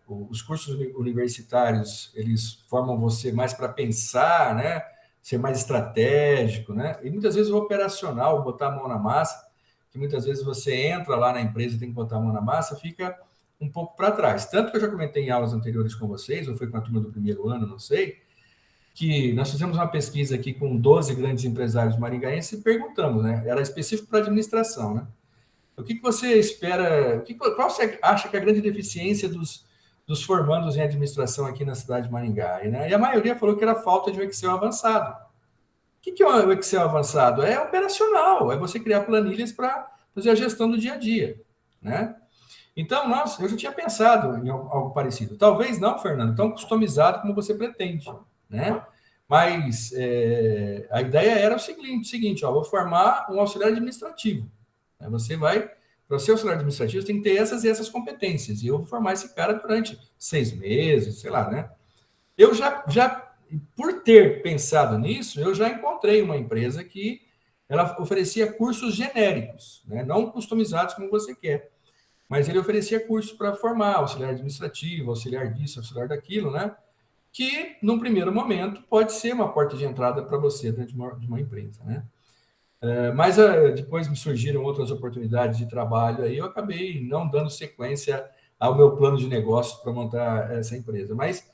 os cursos universitários, eles formam você mais para pensar, né? Ser mais estratégico, né? E muitas vezes o operacional, botar a mão na massa, que muitas vezes você entra lá na empresa e tem que botar a mão na massa, fica um pouco para trás. Tanto que eu já comentei em aulas anteriores com vocês, ou foi com a turma do primeiro ano, não sei, que nós fizemos uma pesquisa aqui com 12 grandes empresários maringaenses e perguntamos, né? Era específico para administração, né? O que você espera, qual você acha que é a grande deficiência dos formandos em administração aqui na cidade de Maringá? Né? E a maioria falou que era a falta de um Excel avançado. O que é o Excel avançado? É operacional, é você criar planilhas para fazer a gestão do dia a dia, né? Então, eu já tinha pensado em algo parecido. Talvez não, Fernando, tão customizado como você pretende, né? Mas a ideia era o seguinte, vou formar um auxiliar administrativo. Você vai, para ser auxiliar administrativo, você tem que ter essas e essas competências. E eu vou formar esse cara durante 6 meses, sei lá, né? Eu já por ter pensado nisso, eu já encontrei uma empresa que ela oferecia cursos genéricos, né? Não customizados como você quer. mas ele oferecia cursos para formar auxiliar administrativo, auxiliar disso, auxiliar daquilo, né? Que, num primeiro momento, pode ser uma porta de entrada para você dentro de uma empresa, né? Mas depois me surgiram outras oportunidades de trabalho, aí eu acabei não dando sequência ao meu plano de negócios para montar essa empresa. Mas,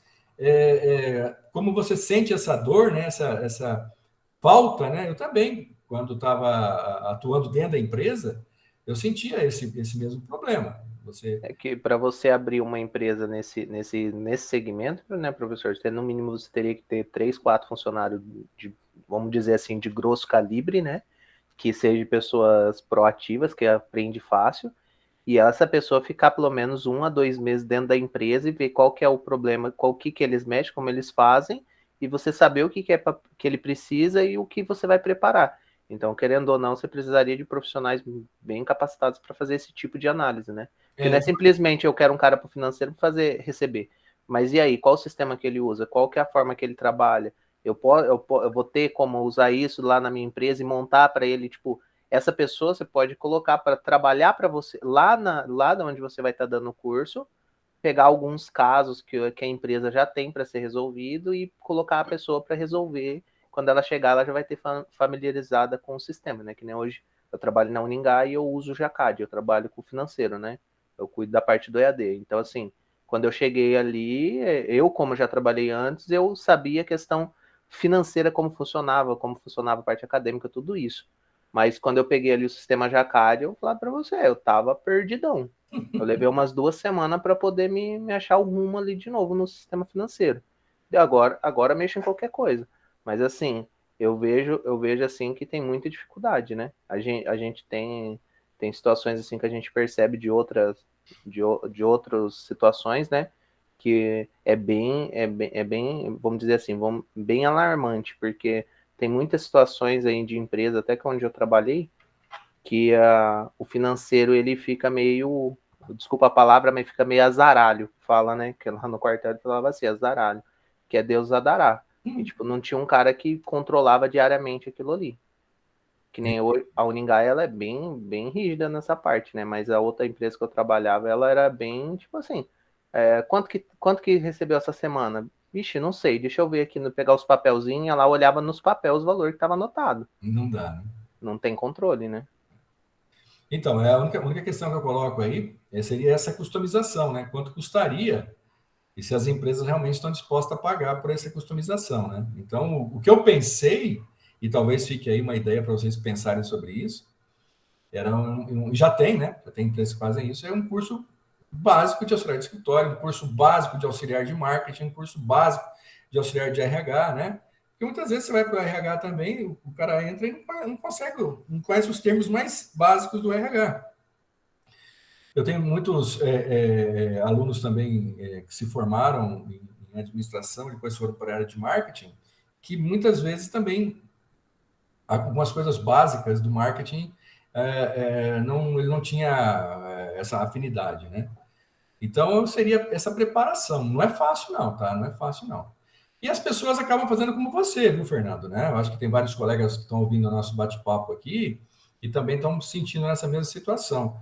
como você sente essa dor, né? Essa falta, né? Eu também, quando estava atuando dentro da empresa, eu sentia esse mesmo problema. É que para você abrir uma empresa nesse segmento, né, professor, você, no mínimo você teria que ter 3, 4 funcionários de, vamos dizer assim, de grosso calibre, né? Que sejam pessoas proativas, que aprende fácil, e essa pessoa ficar pelo menos 1 a 2 meses dentro da empresa e ver qual que é o problema, qual que eles mexem, como eles fazem, e você saber o que que ele precisa e o que você vai preparar. Então, querendo ou não, você precisaria de profissionais bem capacitados para fazer esse tipo de análise, né? Porque não é simplesmente eu quero um cara para o financeiro para receber. Mas e aí, qual o sistema que ele usa? Qual que é a forma que ele trabalha? Eu vou ter como usar isso lá na minha empresa e montar para ele, tipo, essa pessoa você pode colocar para trabalhar para você, lá onde você vai estar dando o curso, pegar alguns casos que a empresa já tem para ser resolvido e colocar a pessoa para resolver. Quando ela chegar, ela já vai ter familiarizada com o sistema, né? Que nem hoje eu trabalho na Uningá e eu uso o Jacad, eu trabalho com o financeiro, né? Eu cuido da parte do EAD. Então, assim, quando eu cheguei ali, eu, como já trabalhei antes, eu sabia a questão financeira, como funcionava a parte acadêmica, tudo isso. Mas quando eu peguei ali o sistema Jacad, eu falei para você, eu tava perdidão. Eu levei umas 2 semanas para poder me achar o rumo ali de novo no sistema financeiro. E agora mexo em qualquer coisa. Mas assim, eu vejo assim que tem muita dificuldade, né? A gente tem situações assim que a gente percebe de outras situações, né? Que é bem, vamos dizer assim, bem alarmante, porque tem muitas situações aí de empresa, até que onde eu trabalhei, que o financeiro ele fica meio, desculpa a palavra, mas fica meio azaralho, fala, né? Que lá no quartel ele falava assim, azaralho, que é Deus a dará. E, tipo, não tinha um cara que controlava diariamente aquilo ali. Que nem a Uningá, ela é bem rígida nessa parte, né? Mas a outra empresa que eu trabalhava, ela era bem, tipo assim, quanto que recebeu essa semana? Vixe, não sei, deixa eu ver aqui, pegar os papelzinhos, ela olhava nos papéis o valor que estava anotado. Não dá, né? Não tem controle, né? Então, a única questão que eu coloco aí seria essa customização, né? Quanto custaria e se as empresas realmente estão dispostas a pagar por essa customização, né? Então, o que eu pensei, e talvez fique aí uma ideia para vocês pensarem sobre isso, já tem, né? Já tem empresas que fazem isso, é um curso básico de auxiliar de escritório, um curso básico de auxiliar de marketing, um curso básico de auxiliar de RH, né? Porque muitas vezes você vai para o RH também, o cara entra e não conhece os termos mais básicos do RH. Eu tenho muitos alunos também que se formaram em administração, depois foram para a área de marketing, que muitas vezes também algumas coisas básicas do marketing ele não tinha essa afinidade, né? Então seria essa preparação. Não é fácil não, tá? Não é fácil não. E as pessoas acabam fazendo como você, viu, Fernando? Né? Eu acho que tem vários colegas que estão ouvindo o nosso bate-papo aqui e também estão se sentindo nessa mesma situação.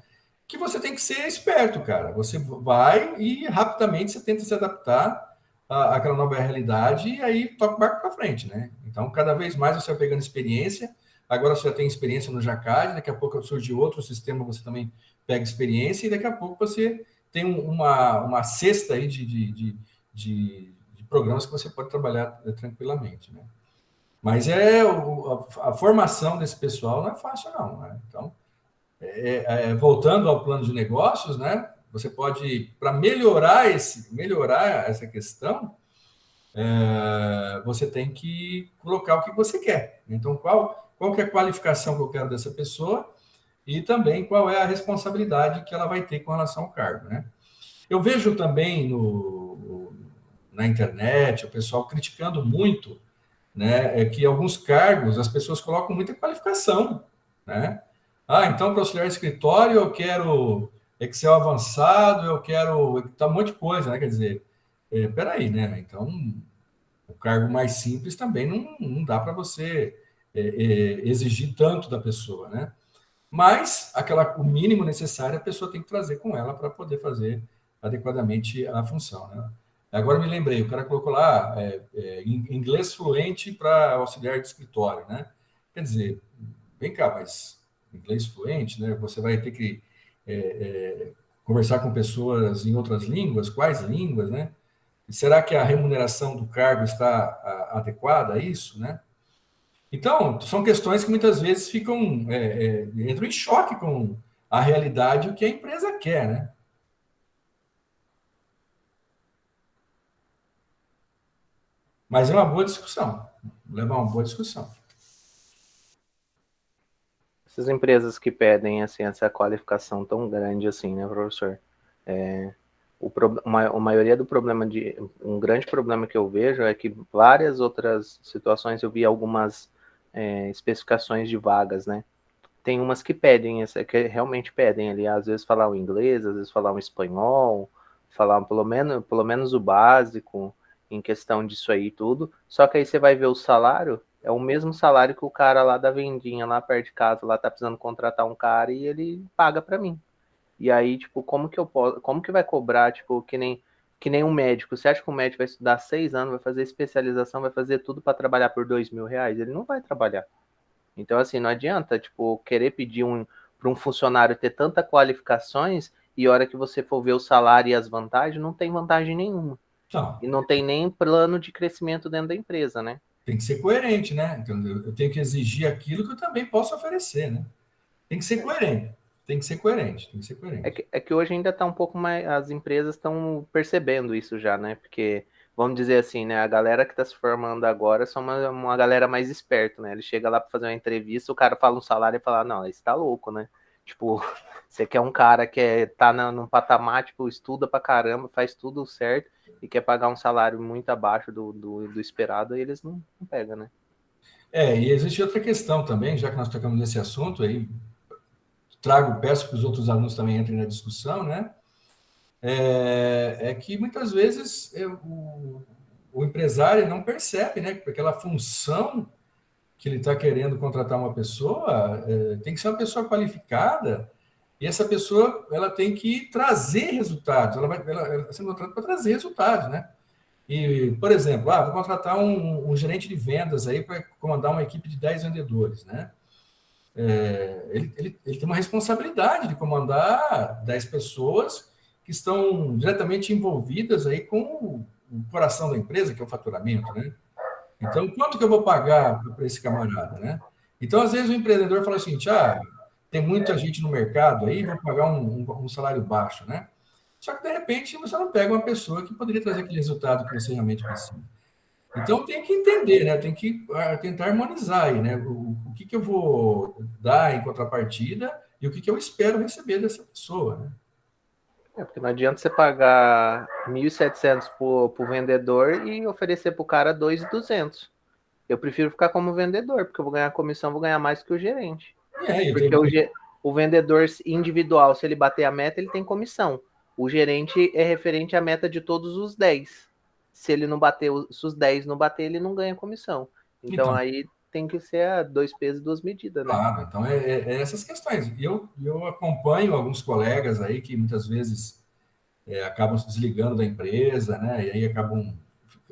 Que você tem que ser esperto, cara. Você vai e rapidamente você tenta se adaptar àquela nova realidade e aí toca o barco para frente, né? Então, cada vez mais você vai pegando experiência. Agora você já tem experiência no Jacad, daqui a pouco surge outro sistema, você também pega experiência e daqui a pouco você tem uma cesta aí de programas que você pode trabalhar tranquilamente, né? Mas a formação desse pessoal não é fácil, não, né? Então, voltando ao plano de negócios, né? Você pode, para melhorar essa questão, você tem que colocar o que você quer. Então, qual que é a qualificação que eu quero dessa pessoa e também qual é a responsabilidade que ela vai ter com relação ao cargo, né? Eu vejo também na internet o pessoal criticando muito, né, que alguns cargos as pessoas colocam muita qualificação, né? Então, para auxiliar de escritório, eu quero Excel avançado, eu quero um monte de coisa, né? Quer dizer, peraí, né? Então, o cargo mais simples também não dá para você exigir tanto da pessoa, né? mas o mínimo necessário a pessoa tem que trazer com ela para poder fazer adequadamente a função, né? Agora me lembrei, o cara colocou lá inglês fluente para auxiliar de escritório, né? Quer dizer, vem cá, mas inglês fluente, né? Você vai ter que conversar com pessoas em outras línguas, quais línguas, né? E será que a remuneração do cargo está adequada a isso, né? Então, são questões que muitas vezes entram em choque com a realidade e o que a empresa quer, né? Mas é uma boa discussão, levar uma boa discussão. Essas empresas que pedem assim, essa qualificação tão grande assim, né, professor? A maioria do problema um grande problema que eu vejo é que várias outras situações eu vi algumas especificações de vagas, né? Tem umas que pedem, que realmente pedem ali, às vezes falar o inglês, às vezes falar o espanhol, falar pelo menos o básico em questão disso aí e tudo. Só que aí você vai ver o salário, é o mesmo salário que o cara lá da vendinha, lá perto de casa, lá tá precisando contratar um cara e ele paga para mim. E aí, tipo, como que vai cobrar, tipo, que nem um médico? Você acha que o médico vai estudar 6 anos, vai fazer especialização, vai fazer tudo para trabalhar por R$ 2.000? Ele não vai trabalhar. Então, assim, não adianta, tipo, querer pedir para um funcionário ter tantas qualificações e a hora que você for ver o salário e as vantagens, não tem vantagem nenhuma. Então, E não tem nem plano de crescimento dentro da empresa, né? tem que ser coerente, né? Então, eu tenho que exigir aquilo que eu também posso oferecer, né? Tem que ser coerente. Tem que ser coerente. Tem que ser coerente. É que hoje ainda está um pouco mais. As empresas estão percebendo isso já, né? Porque, vamos dizer assim, né? A galera que está se formando agora são uma galera mais esperta, né? Ele chega lá para fazer uma entrevista, o cara fala um salário e fala, não, esse tá louco, né? Tipo, você quer um cara que tá num patamar, tipo, estuda pra caramba, faz tudo certo e quer pagar um salário muito abaixo do esperado, e eles não pegam, né? E existe outra questão também, já que nós tocamos nesse assunto, aí peço que os outros alunos também entrem na discussão, né? Que muitas vezes o empresário não percebe, né? Porque aquela função que ele está querendo contratar uma pessoa tem que ser uma pessoa qualificada e essa pessoa ela tem que trazer resultados, ela está sendo contratada para trazer resultados, né? E, por exemplo, vou contratar um gerente de vendas aí para comandar uma equipe de 10 vendedores, né? Ele tem uma responsabilidade de comandar 10 pessoas que estão diretamente envolvidas aí com o coração da empresa, que é o faturamento, né? Então, quanto que eu vou pagar para esse camarada, né? Então, às vezes, o empreendedor fala assim, tem muita gente no mercado aí, vou pagar um salário baixo, né? Só que, de repente, você não pega uma pessoa que poderia trazer aquele resultado que você realmente precisa. Então, tem que entender, né? Tem que tentar harmonizar aí, né? O que eu vou dar em contrapartida e o que eu espero receber dessa pessoa, né? Porque não adianta você pagar 1.700 pro vendedor e oferecer pro cara 2.200. Eu prefiro ficar como vendedor, porque eu vou ganhar comissão, vou ganhar mais que o gerente. Porque o vendedor individual, se ele bater a meta, ele tem comissão. O gerente é referente à meta de todos os 10. Se ele não bater, se os 10 não bater, ele não ganha comissão. Então aí tem que ser 2 pesos e 2 medidas, né? Claro, então essas questões. E eu acompanho alguns colegas aí que muitas vezes acabam se desligando da empresa, né? E aí acabam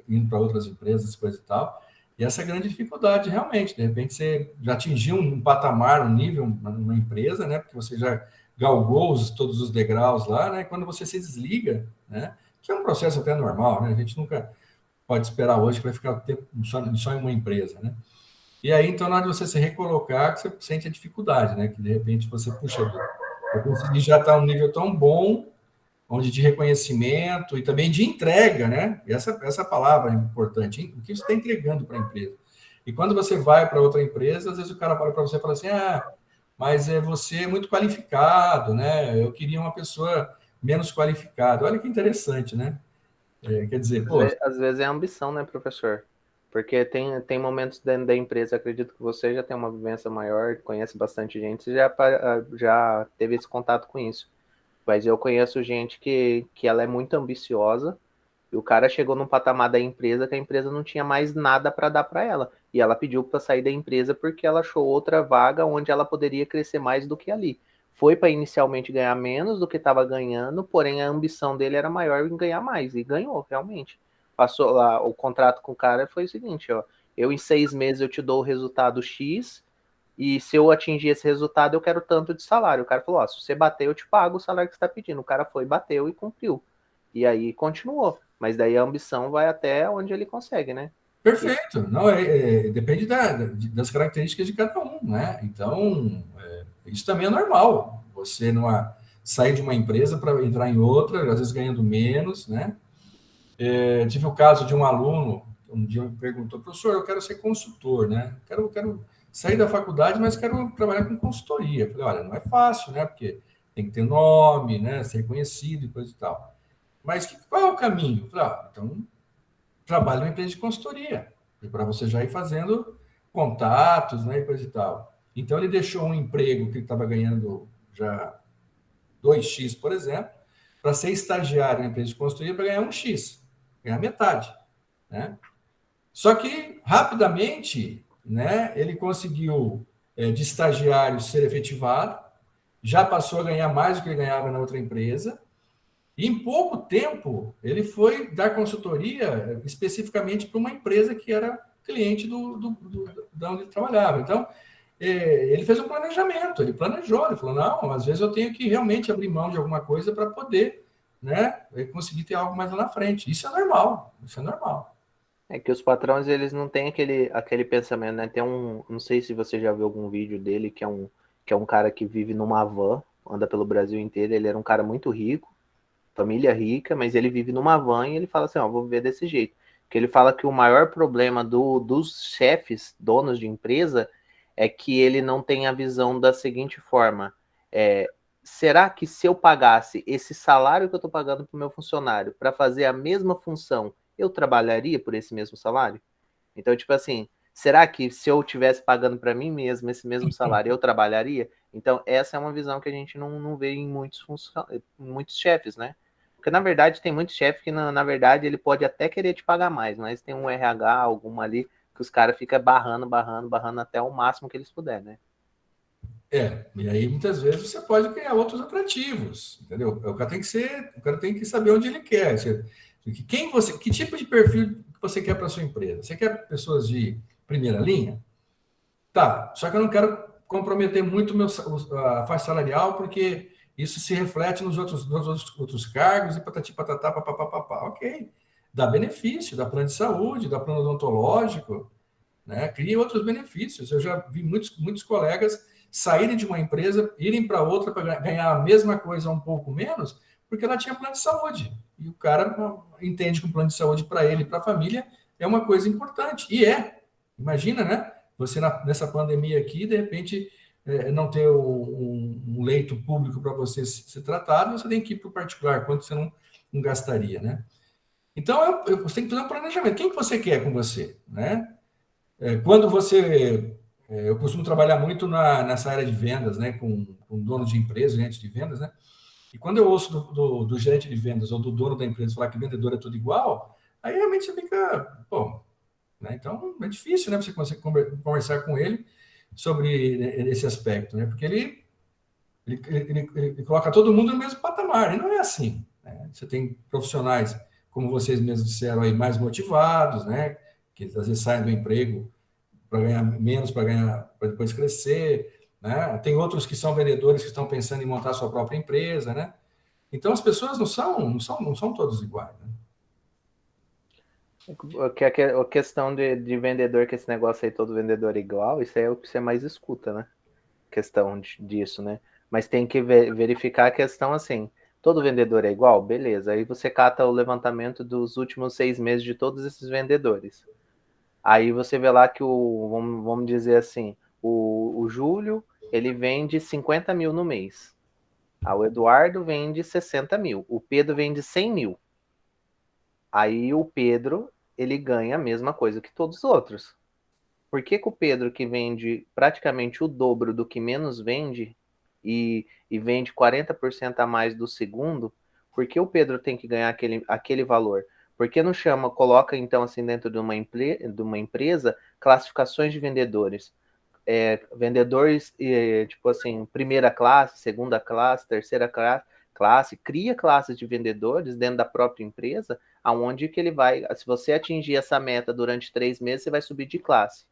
indo para outras empresas, coisa e tal. E essa é a grande dificuldade, realmente. De repente, você já atingiu um patamar, um nível numa empresa, né? Porque você já galgou todos os degraus lá, né? Quando você se desliga, né? Que é um processo até normal, né? A gente nunca pode esperar hoje que vai ficar tempo só em uma empresa, né? E aí, então, na hora de você se recolocar, você sente a dificuldade, né? Que, de repente, você, puxa, eu consegui já estar um nível tão bom, onde de reconhecimento e também de entrega, né? E essa palavra é importante, o que você está entregando para a empresa. E quando você vai para outra empresa, às vezes o cara fala para você e fala assim, mas você é muito qualificado, né? Eu queria uma pessoa menos qualificada. Olha que interessante, né? Quer dizer, Às vezes é ambição, né, professor? Porque tem momentos dentro da empresa, acredito que você já tem uma vivência maior, conhece bastante gente, você já teve esse contato com isso. Mas eu conheço gente que ela é muito ambiciosa e o cara chegou num patamar da empresa que a empresa não tinha mais nada para dar para ela. E ela pediu para sair da empresa porque ela achou outra vaga onde ela poderia crescer mais do que ali. Foi para inicialmente ganhar menos do que estava ganhando, porém a ambição dele era maior em ganhar mais, e ganhou, realmente. Passou lá, o contrato com o cara foi o seguinte, ó, eu em 6 meses eu te dou o resultado X, e se eu atingir esse resultado, eu quero tanto de salário. O cara falou, ó, se você bater, eu te pago o salário que você está pedindo. O cara foi, bateu e cumpriu. E aí continuou. Mas daí a ambição vai até onde ele consegue, né? Perfeito. Não, depende das características de cada um, né? Então, isso também é normal. Você sair de uma empresa para entrar em outra, às vezes ganhando menos, né? Tive o caso de um aluno, um dia me perguntou, professor, eu quero ser consultor, né? Quero sair da faculdade, mas quero trabalhar com consultoria. Eu falei, olha, não é fácil, né? Porque tem que ter nome, né? Ser conhecido e coisa e tal. Mas qual é o caminho? Eu falei, então trabalhe numa empresa de consultoria, para você já ir fazendo contatos, né? E coisa e tal. Então ele deixou um emprego que ele estava ganhando já 2x, por exemplo, para ser estagiário na empresa de consultoria para ganhar 1x, ganhar metade, né? Só que, rapidamente, né, ele conseguiu, de estagiário, ser efetivado, já passou a ganhar mais do que ele ganhava na outra empresa, e em pouco tempo ele foi dar consultoria especificamente para uma empresa que era cliente da onde ele trabalhava. Então, ele fez um planejamento, ele planejou, ele falou, não, às vezes eu tenho que realmente abrir mão de alguma coisa para poder, né, conseguir ter algo mais lá na frente. Isso é normal, isso é normal. É que os patrões, eles não têm aquele pensamento, né? Tem não sei se você já viu algum vídeo dele, que é um cara que vive numa van, anda pelo Brasil inteiro, ele era um cara muito rico, família rica, mas ele vive numa van e ele fala assim, ó, vou viver desse jeito. Porque ele fala que o maior problema dos chefes, donos de empresa, é que ele não tem a visão da seguinte forma, será que se eu pagasse esse salário que eu estou pagando para o meu funcionário para fazer a mesma função, eu trabalharia por esse mesmo salário? Então, tipo assim, será que se eu estivesse pagando para mim mesmo esse mesmo salário, eu trabalharia? Então, essa é uma visão que a gente não vê em muitos chefes, né? Porque, na verdade, tem muito chefe que, na verdade, ele pode até querer te pagar mais, mas tem um RH, alguma ali, que os caras ficam barrando até o máximo que eles puderem, né? E aí muitas vezes você pode criar outros atrativos, entendeu? O cara tem que saber onde ele quer. Que tipo de perfil você quer para sua empresa? Você quer pessoas de primeira linha? Tá, só que eu não quero comprometer muito a faixa salarial, porque isso se reflete nos outros cargos e patati patatá, papapá. Ok, dá benefício, dá plano de saúde, dá plano odontológico, né? Cria outros benefícios. Eu já vi muitos colegas saírem de uma empresa, irem para outra para ganhar a mesma coisa um pouco menos, porque ela tinha plano de saúde. E o cara entende que o plano de saúde para ele e para a família é uma coisa importante. E imagina, né? Você nessa pandemia aqui, de repente, não ter um leito público para você ser tratado, você tem que ir para o particular, quanto você não gastaria, né? Então, você tem que fazer um planejamento. Quem que você quer com você, né? Quando você... eu costumo trabalhar muito nessa área de vendas, né? Com dono de empresa, gerente de vendas, né? E quando eu ouço do gerente de vendas ou do dono da empresa falar que vendedor é tudo igual, aí realmente você fica... Pô, né? Então, é difícil, né? Você conseguir conversar com ele sobre esse aspecto, né? Porque ele coloca todo mundo no mesmo patamar, e não é assim, né? Você tem profissionais, como vocês mesmos disseram aí, mais motivados, né? Que às vezes saem do emprego para ganhar menos, para depois crescer, né? Tem outros que são vendedores que estão pensando em montar sua própria empresa, né? Então as pessoas não são todos iguais, né? A questão de vendedor, que esse negócio aí, todo vendedor é igual, isso aí é o que você mais escuta, né? Questão disso, né? Mas tem que verificar a questão assim, todo vendedor é igual? Beleza, aí você cata o levantamento dos últimos 6 meses de todos esses vendedores. Aí você vê lá que vamos dizer assim, o Júlio, ele vende 50 mil no mês. O Eduardo vende 60 mil. O Pedro vende 100 mil. Aí o Pedro, ele ganha a mesma coisa que todos os outros. Por que o Pedro, que vende praticamente o dobro do que menos vende, e vende 40% a mais do segundo, por que o Pedro tem que ganhar aquele valor? Por que não chama, coloca então assim dentro de uma empresa classificações de vendedores? Vendedores, tipo assim, primeira classe, segunda classe, terceira classe, cria classes de vendedores dentro da própria empresa, aonde que ele vai, se você atingir essa meta durante 3 meses, você vai subir de classe.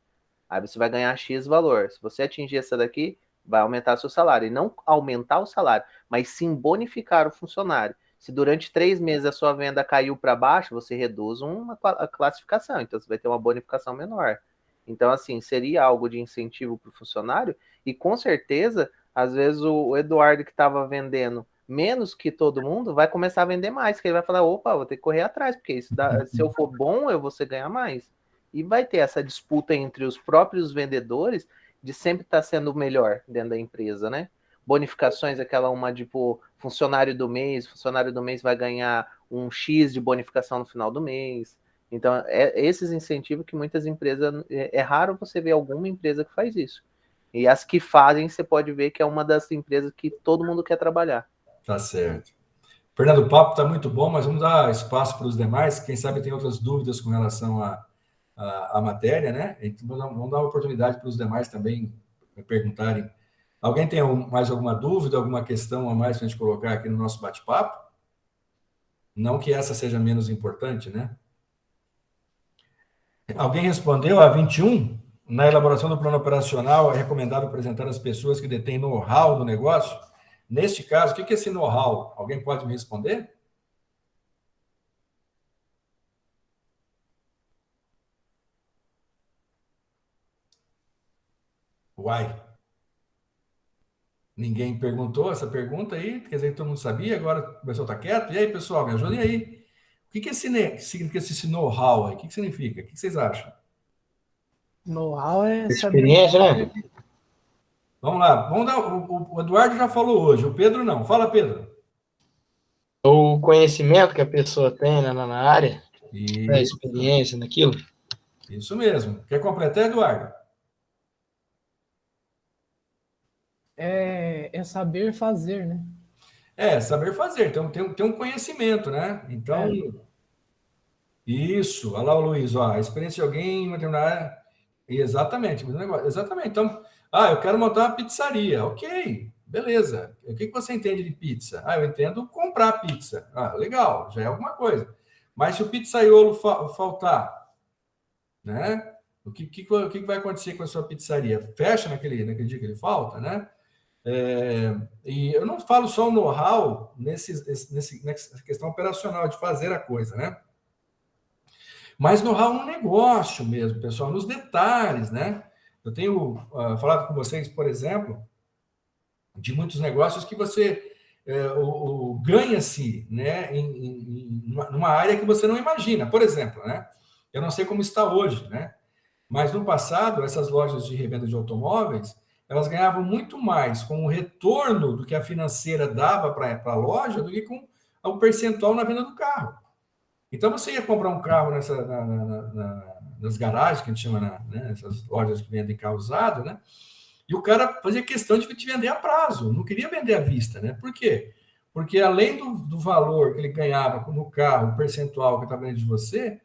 Aí você vai ganhar X valor. Se você atingir essa daqui, vai aumentar seu salário. E não aumentar o salário, mas sim bonificar o funcionário. Se durante 3 meses a sua venda caiu para baixo, você reduz a classificação. Então você vai ter uma bonificação menor. Então, assim, seria algo de incentivo para o funcionário. E com certeza, às vezes o Eduardo que estava vendendo menos que todo mundo vai começar a vender mais. Que ele vai falar, opa, vou ter que correr atrás, porque isso se eu for bom, eu vou ganhar mais. E vai ter essa disputa entre os próprios vendedores de sempre estar sendo o melhor dentro da empresa, né? Bonificações, aquela uma tipo funcionário do mês vai ganhar um X de bonificação no final do mês. Então, esses incentivos que muitas empresas... É raro você ver alguma empresa que faz isso. E as que fazem, você pode ver que é uma das empresas que todo mundo quer trabalhar. Tá certo. Fernando, o papo está muito bom, mas vamos dar espaço para os demais. Quem sabe tem outras dúvidas com relação à matéria, né? Então, vamos dar uma oportunidade para os demais também perguntarem. Alguém tem mais alguma dúvida, alguma questão a mais para a gente colocar aqui no nosso bate-papo? Não que essa seja menos importante, né? Alguém respondeu a 21? Na elaboração do plano operacional, é recomendável apresentar as pessoas que detêm know-how do negócio? Neste caso, o que é esse know-how? Alguém pode me responder? Uai. Ninguém perguntou essa pergunta aí, quer dizer que todo mundo sabia, agora o pessoal está quieto. E aí, pessoal, me ajudem aí. O que significa esse know-how aí? O que significa? O que vocês acham? Know-how é Experiência, né? Vamos lá, vamos dar. O Eduardo já falou hoje, o Pedro não. Fala, Pedro. O conhecimento que a pessoa tem na área, a Isso, experiência naquilo. isso mesmo. Quer completar, Eduardo? É saber fazer, né? Saber fazer. Então, tem um conhecimento, né? Então, isso. Olha lá o Luiz, ó, a experiência de alguém em uma determinada área. Exatamente, exatamente. Então, eu quero montar uma pizzaria. Ok, beleza. O que você entende de pizza? Eu entendo comprar pizza. Legal, já é alguma coisa. Mas se o pizzaiolo faltar, né? O que vai acontecer com a sua pizzaria? Fecha naquele dia que ele falta, né? E eu não falo só o know-how nessa questão operacional de fazer a coisa, né? Mas know-how no negócio mesmo, pessoal, nos detalhes, né? Eu tenho falado com vocês, por exemplo, de muitos negócios que você ganha-se, né, numa área que você não imagina. Por exemplo, né? Eu não sei como está hoje, né? Mas no passado, essas lojas de revenda de automóveis, elas ganhavam muito mais com o retorno do que a financeira dava para a loja do que com o percentual na venda do carro. Então, você ia comprar um carro nas garagens, que a gente chama, essas lojas que vendem carro usado, né? E o cara fazia questão de te vender a prazo, não queria vender à vista, né? Por quê? Porque além do valor que ele ganhava no carro, o percentual que estava dentro de você,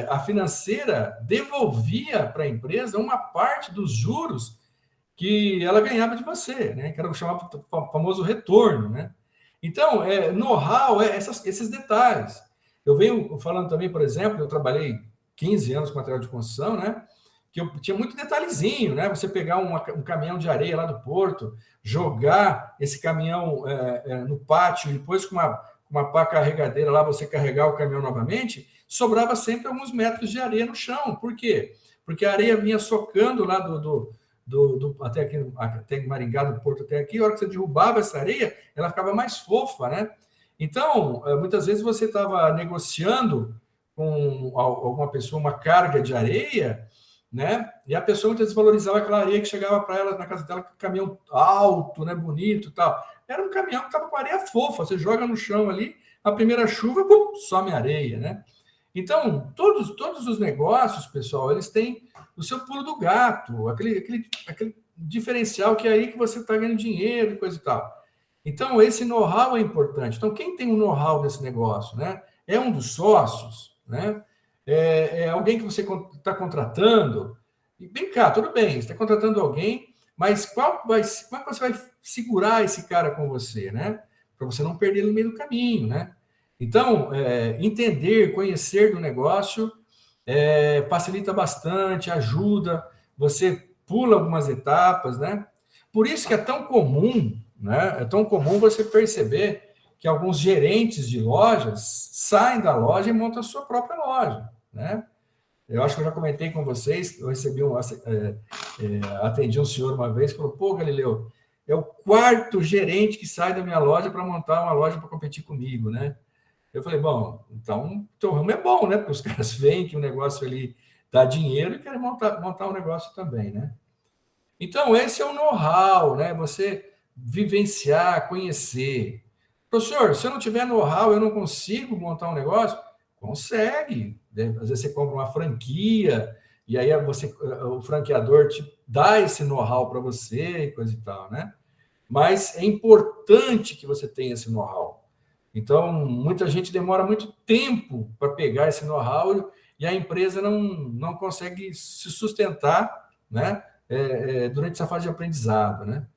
a financeira devolvia para a empresa uma parte dos juros que ela ganhava de você, né? Que era o chamado famoso retorno, né? Então, know-how esses detalhes. Eu venho falando também, por exemplo, eu trabalhei 15 anos com material de construção, né? Que eu tinha muito detalhezinho, né? Você pegar um caminhão de areia lá do porto, jogar esse caminhão no pátio e depois com uma pá carregadeira lá você carregar o caminhão novamente, sobrava sempre alguns metros de areia no chão. Por quê? Porque a areia vinha socando lá até aqui, até em Maringá, do porto até aqui, a hora que você derrubava essa areia, ela ficava mais fofa, né? Então, muitas vezes você estava negociando com alguma pessoa uma carga de areia, né? E a pessoa muitas vezes valorizava aquela areia que chegava para ela na casa dela com um caminhão alto, né? Bonito e tal. Era um caminhão que estava com areia fofa, você joga no chão ali, a primeira chuva, pum, some areia, né? Então, todos os negócios, pessoal, eles têm o seu pulo do gato, aquele diferencial que é aí que você está ganhando dinheiro e coisa e tal. Então, esse know-how é importante. Então, quem tem o know-how desse negócio, né? é um dos sócios, né? É alguém que você está contratando. E vem cá, tudo bem, você está contratando alguém, mas como é que você vai segurar esse cara com você, né? Para você não perder ele no meio do caminho, né? Então, entender, conhecer do negócio facilita bastante, ajuda, você pula algumas etapas, né? Por isso que é tão comum, né? É tão comum você perceber que alguns gerentes de lojas saem da loja e montam a sua própria loja, né? Eu acho que eu já comentei com vocês, eu recebi atendi um senhor uma vez que falou, pô, Galileu, é o quarto gerente que sai da minha loja para montar uma loja para competir comigo, né? Eu falei, bom, então o teu ramo é bom, né? Porque os caras veem que o negócio ali dá dinheiro e querem montar um negócio também, né? Então, esse é o know-how, né? Você vivenciar, conhecer. Professor, se eu não tiver know-how, eu não consigo montar um negócio? Consegue. Né? Às vezes você compra uma franquia, e aí o franqueador te dá esse know-how para você e coisa e tal, né? Mas é importante que você tenha esse know-how. Então, muita gente demora muito tempo para pegar esse know-how e a empresa não consegue se sustentar, né? Durante essa fase de aprendizado, né?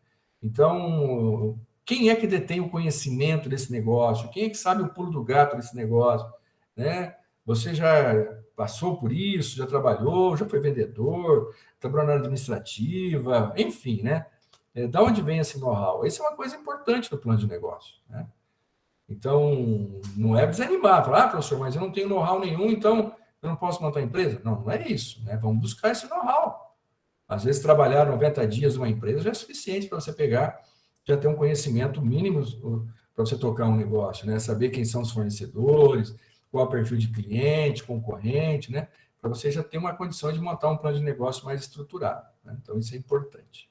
Então, quem é que detém o conhecimento desse negócio? Quem é que sabe o pulo do gato desse negócio? Né? Você já passou por isso, já trabalhou, já foi vendedor, trabalhou na área administrativa, enfim, né? Da onde vem esse know-how? Isso é uma coisa importante no plano de negócio, né? Então, não é desanimar, falar, professor, mas eu não tenho know-how nenhum, então eu não posso montar empresa. Não, não é isso, né? Vamos buscar esse know-how. Às vezes, trabalhar 90 dias numa empresa já é suficiente para você pegar, já ter um conhecimento mínimo para você tocar um negócio, né? Saber quem são os fornecedores, qual é o perfil de cliente, concorrente, né? Para você já ter uma condição de montar um plano de negócio mais estruturado, né? Então, isso é importante.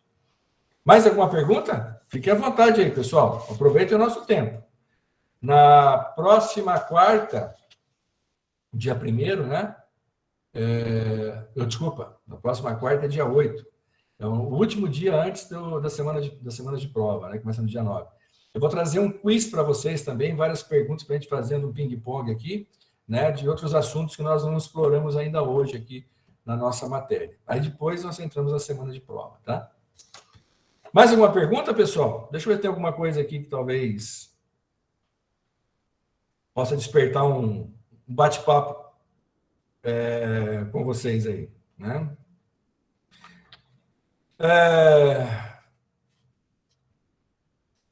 Mais alguma pergunta? Fique à vontade aí, pessoal. Aproveite o nosso tempo. Na próxima quarta, dia 1º, né? Desculpa, na próxima quarta é dia 8. Então, o último dia antes da semana de prova, né? Começa no dia 9. Eu vou trazer um quiz para vocês também, várias perguntas para a gente fazer um ping-pong aqui, né? De outros assuntos que nós não exploramos ainda hoje aqui na nossa matéria. Aí depois nós entramos na semana de prova, tá? Mais alguma pergunta, pessoal? Deixa eu ver se tem alguma coisa aqui que talvez possa despertar um bate-papo com vocês aí, né?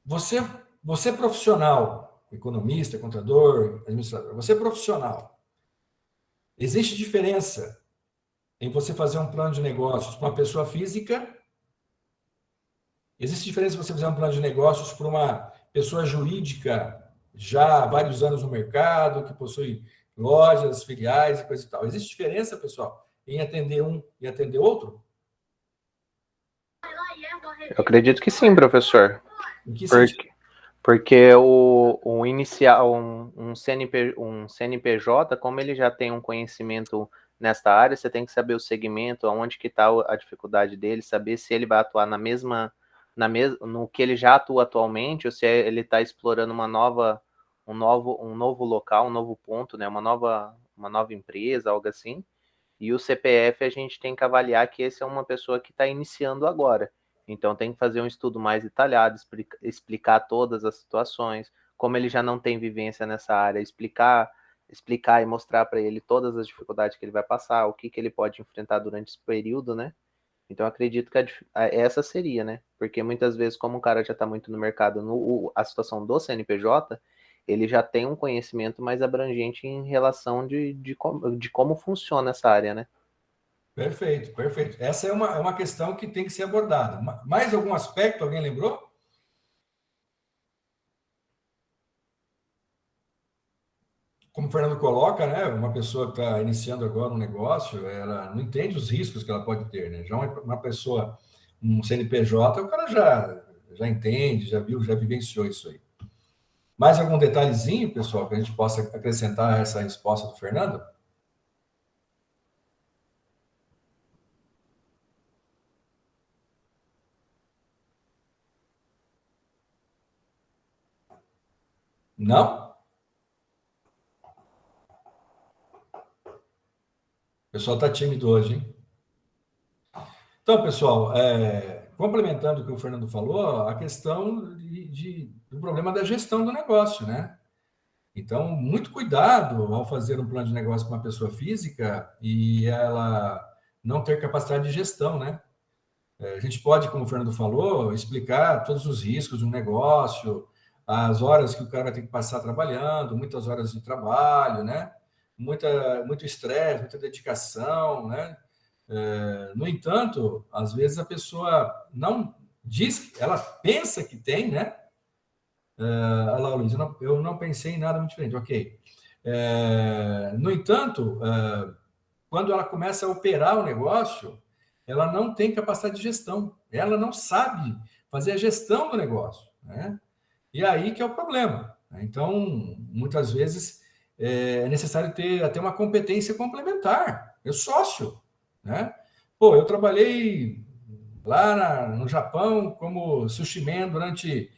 Você profissional, economista, contador, administrador, você profissional, existe diferença em você fazer um plano de negócios para uma pessoa física? Existe diferença em você fazer um plano de negócios para uma pessoa jurídica já há vários anos no mercado, que possui lojas, filiais e coisa e tal? Existe diferença, pessoal, em atender um e atender outro? Eu acredito que sim, professor. Em que sentido? Porque o inicial, um CNPJ, como ele já tem um conhecimento nesta área, você tem que saber o segmento, aonde que está a dificuldade dele, saber se ele vai atuar no que ele já atua atualmente, ou se ele está explorando um novo local, um novo ponto, né? Uma nova empresa, algo assim. E o CPF a gente tem que avaliar que esse é uma pessoa que está iniciando agora. Então tem que fazer um estudo mais detalhado, explicar todas as situações, como ele já não tem vivência nessa área, explicar e mostrar para ele todas as dificuldades que ele vai passar, o que ele pode enfrentar durante esse período, né? Então acredito que essa seria, né? Porque muitas vezes, como o cara já está muito no mercado, a situação do CNPJ, ele já tem um conhecimento mais abrangente em relação de como funciona essa área, né? Perfeito, perfeito. Essa é uma questão que tem que ser abordada. Mais algum aspecto, alguém lembrou? Como o Fernando coloca, né? Uma pessoa que está iniciando agora um negócio, ela não entende os riscos que ela pode ter, né? Já uma pessoa, um CNPJ, o cara já entende, já viu, já vivenciou isso aí. Mais algum detalhezinho, pessoal, que a gente possa acrescentar a essa resposta do Fernando? Não? pessoal está tímido hoje, hein? Então, pessoal, complementando o que o Fernando falou, a questão do problema da gestão do negócio, né? Então, muito cuidado ao fazer um plano de negócio com uma pessoa física e ela não ter capacidade de gestão, né? A gente pode, como o Fernando falou, explicar todos os riscos de um negócio, as horas que o cara vai ter que passar trabalhando, muitas horas de trabalho, né? Muito estresse, muita dedicação, né? No entanto, às vezes a pessoa não diz, ela pensa que tem, né? Olha lá, Luiz, eu não pensei em nada muito diferente, ok. No entanto, quando ela começa a operar o negócio, ela não tem capacidade de gestão, ela não sabe fazer a gestão do negócio, né? E aí que é o problema. Então, muitas vezes é necessário ter até uma competência complementar. Eu sócio, né? Pô, eu trabalhei lá no Japão como sushi man durante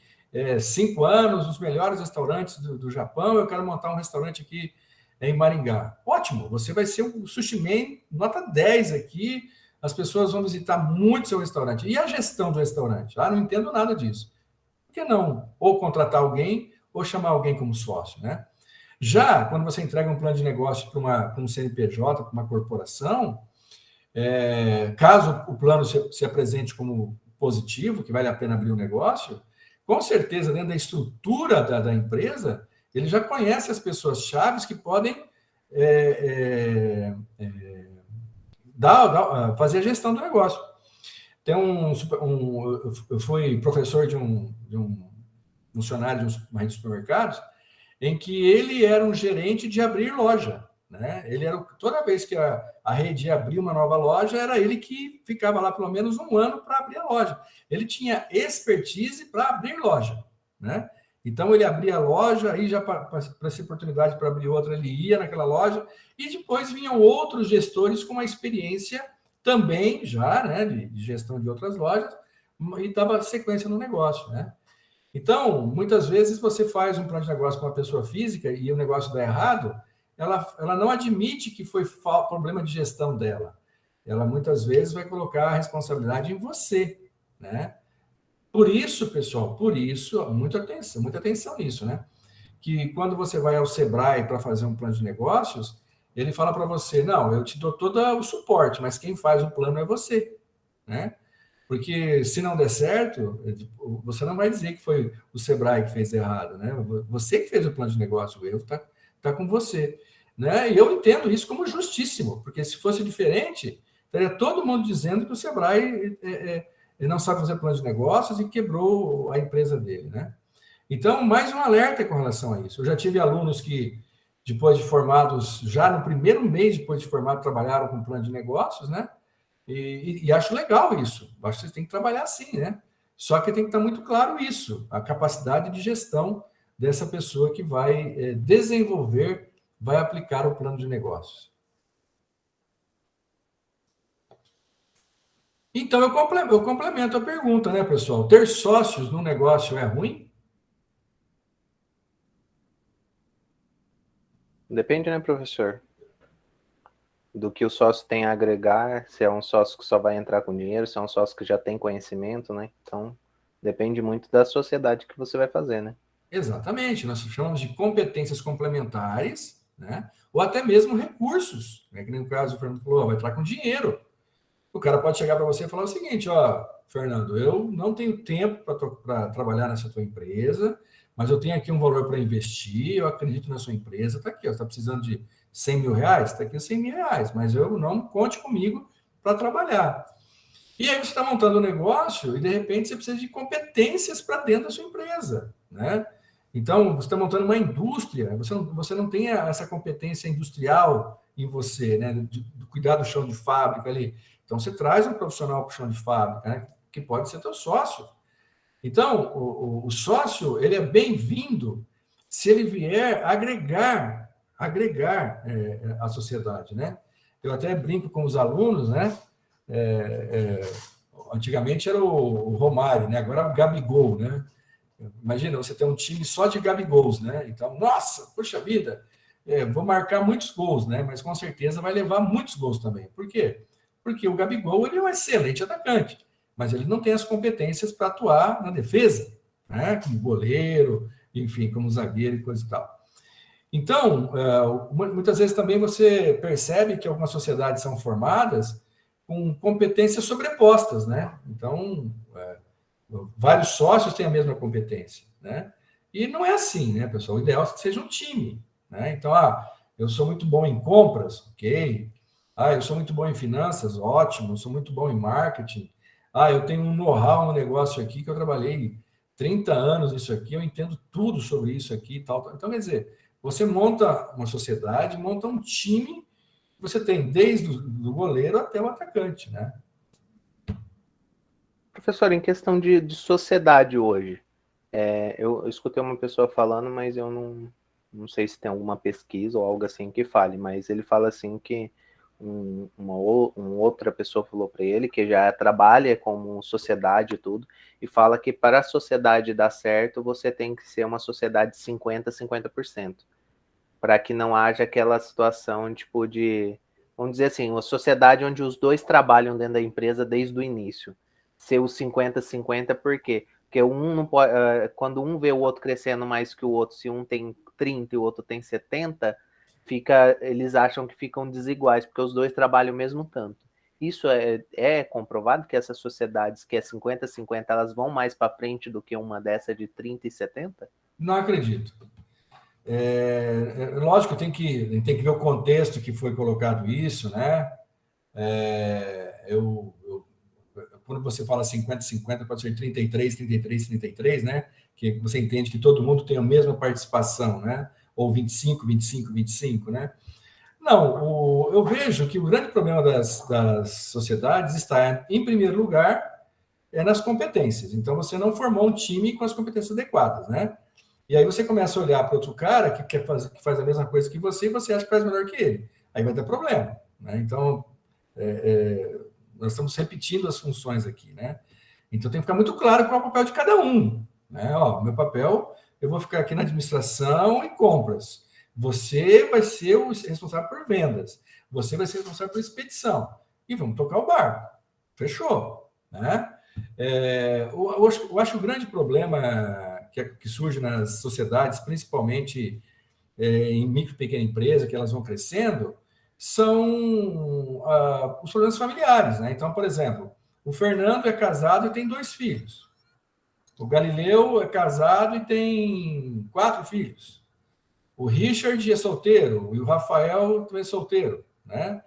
5 anos, nos melhores restaurantes do Japão. Eu quero montar um restaurante aqui em Maringá. Ótimo, você vai ser um sushi man nota 10 aqui. As pessoas vão visitar muito seu restaurante. E a gestão do restaurante? Não entendo nada disso. Por que não ou contratar alguém ou chamar alguém como sócio, né? Já quando você entrega um plano de negócio para um CNPJ, para uma corporação, caso o plano se apresente como positivo, que vale a pena abrir o negócio, com certeza, dentro da estrutura da empresa, ele já conhece as pessoas chaves que podem fazer a gestão do negócio. Eu fui professor de um funcionário de uma rede de supermercados, em que ele era um gerente de abrir loja, né? Toda vez que a rede ia abrir uma nova loja, era ele que ficava lá pelo menos 1 ano para abrir a loja. Ele tinha expertise para abrir loja, né? Então, ele abria a loja, aí já para essa oportunidade para abrir outra, ele ia naquela loja, e depois vinham outros gestores com uma experiência também já, né, de gestão de outras lojas, e dava sequência no negócio, né? Então, muitas vezes você faz um plano de negócio com uma pessoa física e o negócio dá errado, ela não admite que foi problema de gestão dela. Ela muitas vezes vai colocar a responsabilidade em você, né? Por isso, pessoal, muita atenção nisso, né? Que quando você vai ao Sebrae para fazer um plano de negócios, ele fala para você, não, eu te dou todo o suporte, mas quem faz o plano é você, né? Porque se não der certo, você não vai dizer que foi o Sebrae que fez errado, né? Você que fez o plano de negócio, o erro está com você, né? E eu entendo isso como justíssimo, porque se fosse diferente, estaria todo mundo dizendo que o Sebrae não sabe fazer plano de negócios e quebrou a empresa dele, né? Então, mais um alerta com relação a isso. Eu já tive alunos que, depois de formados, já no primeiro mês depois de formado, trabalharam com plano de negócios, né? E acho legal isso. Acho que vocês têm que trabalhar assim, né? Só que tem que estar muito claro isso, a capacidade de gestão dessa pessoa que vai desenvolver, vai aplicar o plano de negócios. Então, eu complemento a pergunta, né, pessoal? Ter sócios no negócio é ruim? Depende, né, professor? Do que o sócio tem a agregar, se é um sócio que só vai entrar com dinheiro, se é um sócio que já tem conhecimento, né? Então, depende muito da sociedade que você vai fazer, né? Exatamente, nós chamamos de competências complementares, né? Ou até mesmo recursos, né? Que no caso o Fernando falou, vai entrar com dinheiro. O cara pode chegar para você e falar o seguinte, Fernando, eu não tenho tempo para trabalhar nessa tua empresa, mas eu tenho aqui um valor para investir, eu acredito na sua empresa, está aqui, você está precisando de 100 mil reais? Está aqui os 100 mil reais, mas eu não conte comigo para trabalhar. E aí você está montando um negócio e, de repente, você precisa de competências para dentro da sua empresa, né? Então, você está montando uma indústria, você não tem essa competência industrial em você, né? De cuidar do chão de fábrica ali. Então, você traz um profissional para o chão de fábrica, né? Que pode ser teu sócio. Então, o sócio, ele é bem-vindo se ele vier agregar a sociedade, né? Eu até brinco com os alunos, né? Antigamente era o Romário, né? Agora é o Gabigol, né? Imagina, você tem um time só de Gabigols, né? Então, nossa, puxa vida, vou marcar muitos gols, né? Mas com certeza vai levar muitos gols também. Por quê? Porque o Gabigol ele é um excelente atacante, mas ele não tem as competências para atuar na defesa, né? Como goleiro, enfim, como zagueiro e coisa e tal. Então, muitas vezes também você percebe que algumas sociedades são formadas com competências sobrepostas, né? Então, vários sócios têm a mesma competência, né? E não é assim, né, pessoal? O ideal é que seja um time, né? Então, eu sou muito bom em compras, ok. Eu sou muito bom em finanças, ótimo. Eu sou muito bom em marketing. Eu tenho um know-how no negócio aqui que eu trabalhei 30 anos nisso aqui, eu entendo tudo sobre isso aqui e tal. Então, quer dizer, você monta uma sociedade, monta um time, você tem desde o goleiro até o atacante, né? Professor, em questão de sociedade hoje, eu escutei uma pessoa falando, mas eu não sei se tem alguma pesquisa ou algo assim que fale, mas ele fala assim que uma outra pessoa falou para ele que já trabalha como sociedade e tudo, e fala que para a sociedade dar certo, você tem que ser uma sociedade 50%, para que não haja aquela situação tipo de, vamos dizer assim, uma sociedade onde os dois trabalham dentro da empresa desde o início. Ser o 50-50, por quê? Porque um não pode, quando um vê o outro crescendo mais que o outro, se um tem 30 e o outro tem 70, eles acham que ficam desiguais, porque os dois trabalham o mesmo tanto. Isso é comprovado que essas sociedades que é 50-50, elas vão mais para frente do que uma dessa de 30 e 70? Não acredito. Lógico, tem que ver o contexto que foi colocado isso, né? Quando você fala 50-50, pode ser 33-33-33, né? Que você entende que todo mundo tem a mesma participação, né? Ou 25-25-25, né? Não, eu vejo que o grande problema das sociedades está, em primeiro lugar, nas competências. Então, você não formou um time com as competências adequadas, né? E aí você começa a olhar para outro cara que faz a mesma coisa que você e você acha que faz melhor que ele. Aí vai ter problema, né? Então, nós estamos repetindo as funções aqui, né? Então, tem que ficar muito claro qual é o papel de cada um, né? Meu papel, eu vou ficar aqui na administração e compras. Você vai ser o responsável por vendas. Você vai ser responsável por expedição. E vamos tocar o barco. Fechou, né? Eu acho que o grande problema que surge nas sociedades, principalmente em micro e pequena empresa, que elas vão crescendo, são os problemas familiares, né? Então, por exemplo, o Fernando é casado e tem 2 filhos. O Galileu é casado e tem 4 filhos. O Richard é solteiro e o Rafael também é solteiro, né?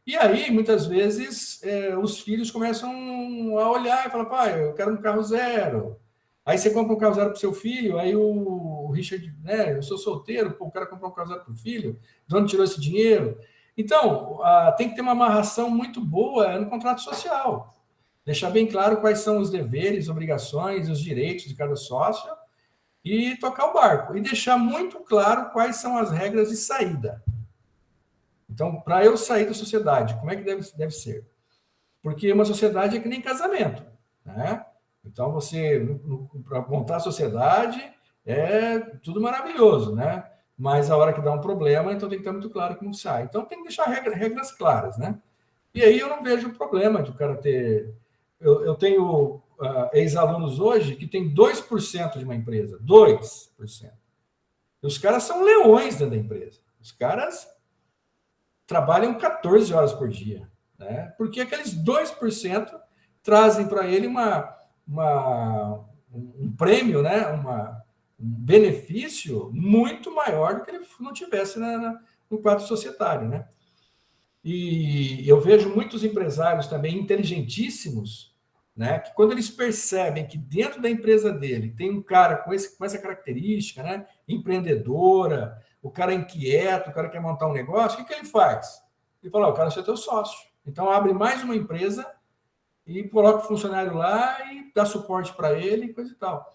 E aí, muitas vezes, os filhos começam a olhar e falar, pai, eu quero um carro zero. Aí você compra um carro zero para o seu filho, aí o Richard, né, eu sou solteiro, o cara comprou um carro zero para o filho, de onde tirou esse dinheiro? Então, tem que ter uma amarração muito boa no contrato social. Deixar bem claro quais são os deveres, obrigações, os direitos de cada sócio e tocar o barco. E deixar muito claro quais são as regras de saída. Então, para eu sair da sociedade, como é que deve ser? Porque uma sociedade é que nem casamento, né? Então, para montar a sociedade, é tudo maravilhoso, né? Mas a hora que dá um problema, então tem que estar muito claro como sai. Então, tem que deixar regras claras, né? E aí eu não vejo problema de o cara ter... Eu tenho ex-alunos hoje que tem 2% de uma empresa, 2%. E os caras são leões dentro da empresa. Os caras trabalham 14 horas por dia, né? Porque aqueles 2% trazem para ele um prêmio, né? Um benefício muito maior do que ele não tivesse no quadro societário, né? E eu vejo muitos empresários também inteligentíssimos, né? Que quando eles percebem que dentro da empresa dele tem um cara com essa característica, né? Empreendedora, o cara é inquieto, o cara quer montar um negócio, o que ele faz? Ele fala, eu quero ser teu sócio. Então, abre mais uma empresa e coloca o funcionário lá e dá suporte para ele e coisa e tal.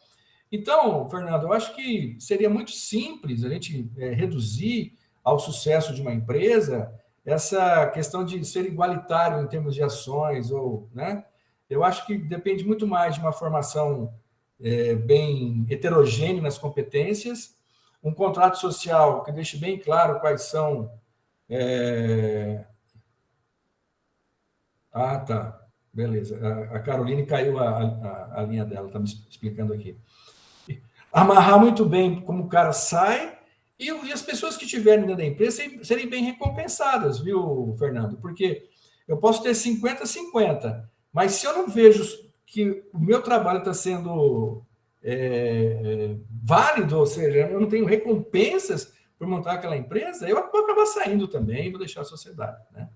Então, Fernando, eu acho que seria muito simples a gente reduzir ao sucesso de uma empresa essa questão de ser igualitário em termos de ações, né? Eu acho que depende muito mais de uma formação bem heterogênea nas competências um contrato social que deixe bem claro quais são... Ah, tá. Beleza. A Caroline caiu a linha dela, está me explicando aqui. Amarrar muito bem como o cara sai e as pessoas que estiverem dentro da empresa serem bem recompensadas, viu, Fernando? Porque eu posso ter 50-50, mas se eu não vejo que o meu trabalho está sendo válido, ou seja, eu não tenho recompensas por montar aquela empresa, eu vou acabar saindo também e vou deixar a sociedade, né?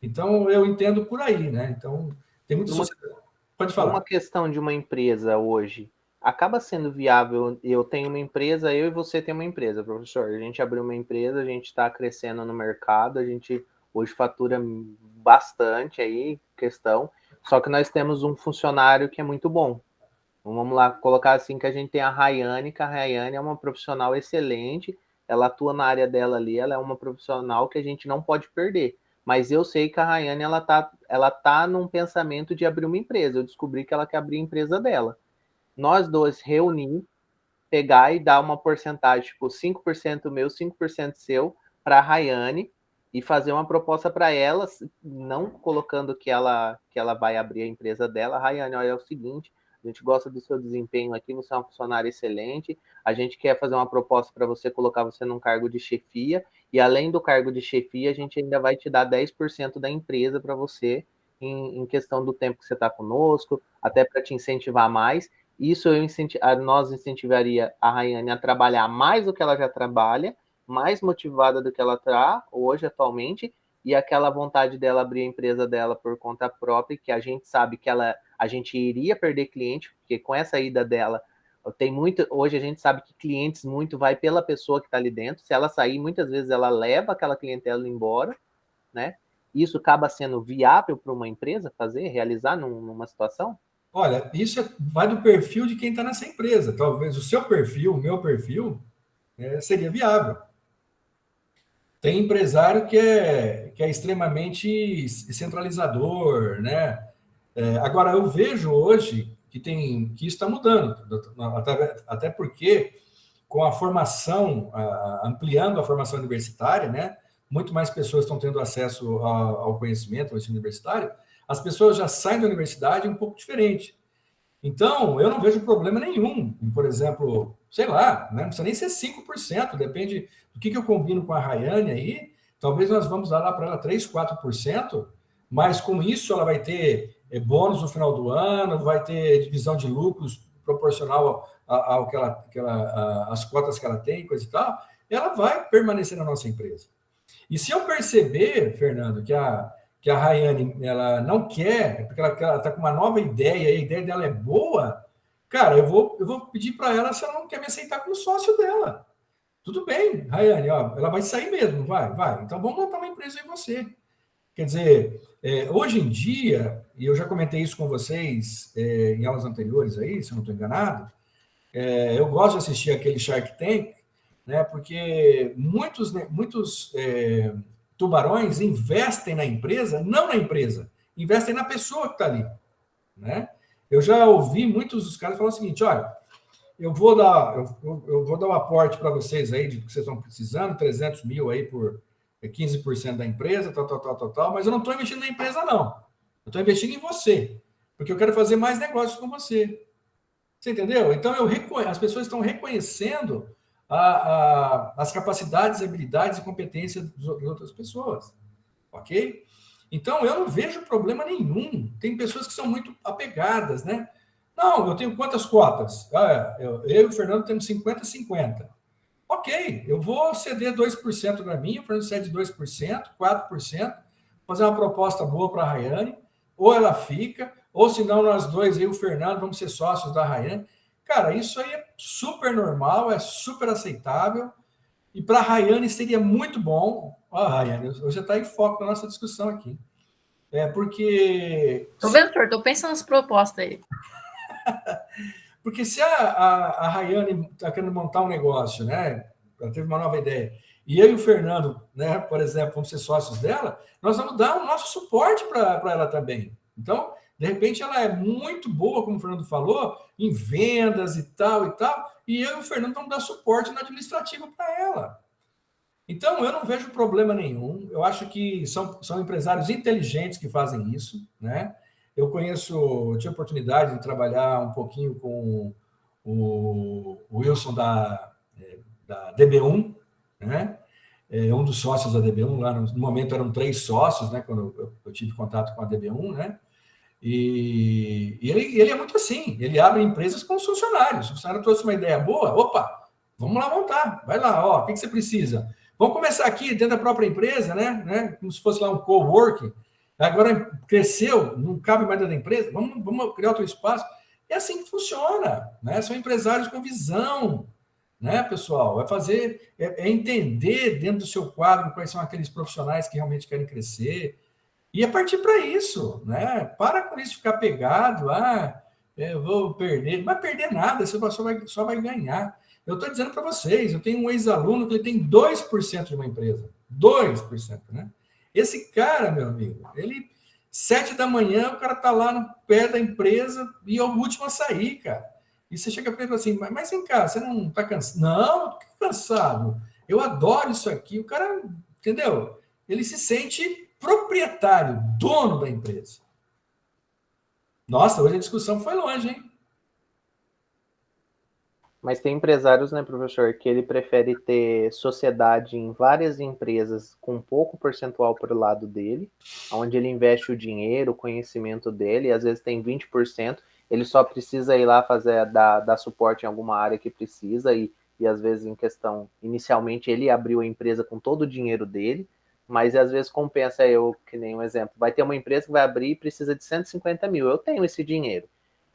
Então, eu entendo por aí, né? Então, tem muita sociedade. Pode falar. Uma questão de uma empresa hoje, acaba sendo viável, eu tenho uma empresa, eu e você tem uma empresa, professor, a gente abriu uma empresa, a gente está crescendo no mercado, a gente hoje fatura bastante aí, questão, só que nós temos um funcionário que é muito bom. Então, vamos lá colocar assim que a gente tem a Rayane, que a Rayane é uma profissional excelente, ela atua na área dela ali, ela é uma profissional que a gente não pode perder. Mas eu sei que a Rayane, ela tá num pensamento de abrir uma empresa. Eu descobri que ela quer abrir a empresa dela. Nós dois reunir, pegar e dar uma porcentagem, tipo 5% meu, 5% seu, para a Rayane e fazer uma proposta para ela, não colocando que ela vai abrir a empresa dela. Rayane, olha, é o seguinte, a gente gosta do seu desempenho aqui, você é uma funcionária excelente, a gente quer fazer uma proposta para você, colocar você num cargo de chefia, e além do cargo de chefia, a gente ainda vai te dar 10% da empresa para você, em questão do tempo que você está conosco, até para te incentivar mais. Isso nós incentivaria a Rayane a trabalhar mais do que ela já trabalha, mais motivada do que ela está hoje, atualmente, e aquela vontade dela abrir a empresa dela por conta própria, que a gente sabe que a gente iria perder cliente, porque com essa ida dela, hoje a gente sabe que clientes muito vai pela pessoa que está ali dentro, se ela sair, muitas vezes ela leva aquela clientela embora, né? Isso acaba sendo viável para uma empresa realizar numa situação? Olha, isso vai do perfil de quem está nessa empresa. Talvez o seu perfil, o meu perfil, seria viável. Tem empresário que é extremamente centralizador, né? Agora, eu vejo hoje que isso está mudando, até porque com a formação, ampliando a formação universitária, né? Muito mais pessoas estão tendo acesso ao conhecimento, ao ensino universitário, as pessoas já saem da universidade um pouco diferente. Então, eu não vejo problema nenhum em, por exemplo, sei lá, né? Não precisa nem ser 5%, depende do que eu combino com a Rayane aí, talvez nós vamos dar lá para ela 3%, 4%, mas com isso ela vai ter bônus no final do ano, vai ter divisão de lucros proporcional ao que às cotas que ela tem, coisa e tal, ela vai permanecer na nossa empresa. E se eu perceber, Fernando, que a Rayane ela não quer, porque ela está com uma nova ideia, a ideia dela é boa, cara, eu vou pedir para ela se ela não quer me aceitar como sócio dela. Tudo bem, Rayane, ó, ela vai sair mesmo, vai. Então vamos montar uma empresa em você. Quer dizer, hoje em dia, e eu já comentei isso com vocês em aulas anteriores aí, se eu não estou enganado, eu gosto de assistir aquele Shark Tank, né, porque muitos tubarões investem na empresa, não na empresa, investem na pessoa que está ali, né? Eu já ouvi muitos dos caras falar o seguinte, olha, eu vou dar um aporte para vocês aí de que vocês estão precisando, 300 mil aí por 15% da empresa, tal, mas eu não estou investindo na empresa, não. Eu estou investindo em você, porque eu quero fazer mais negócios com você. Você entendeu? Então, as pessoas estão reconhecendo as capacidades, habilidades e competências das outras pessoas, ok? Então, eu não vejo problema nenhum. Tem pessoas que são muito apegadas, né? Não, eu tenho quantas cotas? Eu e o Fernando temos 50-50. Ok, eu vou ceder 2% para mim, o Fernando cede 2%, 4%, fazer uma proposta boa para a Rayane, ou ela fica, ou se não, nós dois, eu e o Fernando, vamos ser sócios da Rayane. Cara, isso aí é super normal, é super aceitável, e para a Rayane seria muito bom. Ó, Rayane, você está em foco na nossa discussão aqui. Porque... Tô vendo, senhor, tô pensando nas propostas aí. Porque se a Rayane está querendo montar um negócio, né? Ela teve uma nova ideia, e eu e o Fernando, né, por exemplo, vamos ser sócios dela, nós vamos dar o nosso suporte para ela também. Então, De repente, ela é muito boa, como o Fernando falou, em vendas e tal, e eu e o Fernando vamos dar suporte no administrativo para ela. Então, eu não vejo problema nenhum. Eu acho que são empresários inteligentes que fazem isso, né? Eu tive a oportunidade de trabalhar um pouquinho com o Wilson da DB1, né? Um dos sócios da DB1, lá no momento eram 3 sócios, né? Quando eu tive contato com a DB1, né? E ele é muito assim, ele abre empresas com os funcionários. Se o funcionário trouxe uma ideia boa, opa, vamos lá montar, vai lá, ó, o que você precisa? Vamos começar aqui dentro da própria empresa, né? Como se fosse lá um coworking. Agora cresceu, não cabe mais dentro da empresa, vamos criar outro espaço. É assim que funciona, né? São empresários com visão, né, pessoal? É entender dentro do seu quadro quais são aqueles profissionais que realmente querem crescer. E é partir para isso, né? Para com isso de ficar pegado, eu vou perder. Não vai perder nada, você só vai ganhar. Eu estou dizendo para vocês, eu tenho um ex-aluno que ele tem 2% de uma empresa. 2%, né? Esse cara, meu amigo, 7 da manhã, o cara está lá no pé da empresa e é o último a sair, cara. E você chega para ele e fala assim, mas vem cá, você não está cansado? Não, não estou cansado. Eu adoro isso aqui. O cara, entendeu? Ele se sente proprietário, dono da empresa. Nossa, hoje a discussão foi longe, hein? Mas tem empresários, né, professor, que ele prefere ter sociedade em várias empresas com pouco percentual para o lado dele, onde ele investe o dinheiro, o conhecimento dele, e às vezes tem 20%, ele só precisa ir lá dar suporte em alguma área que precisa, e às vezes em questão, inicialmente ele abriu a empresa com todo o dinheiro dele, mas às vezes compensa que nem um exemplo, vai ter uma empresa que vai abrir e precisa de 150 mil, eu tenho esse dinheiro.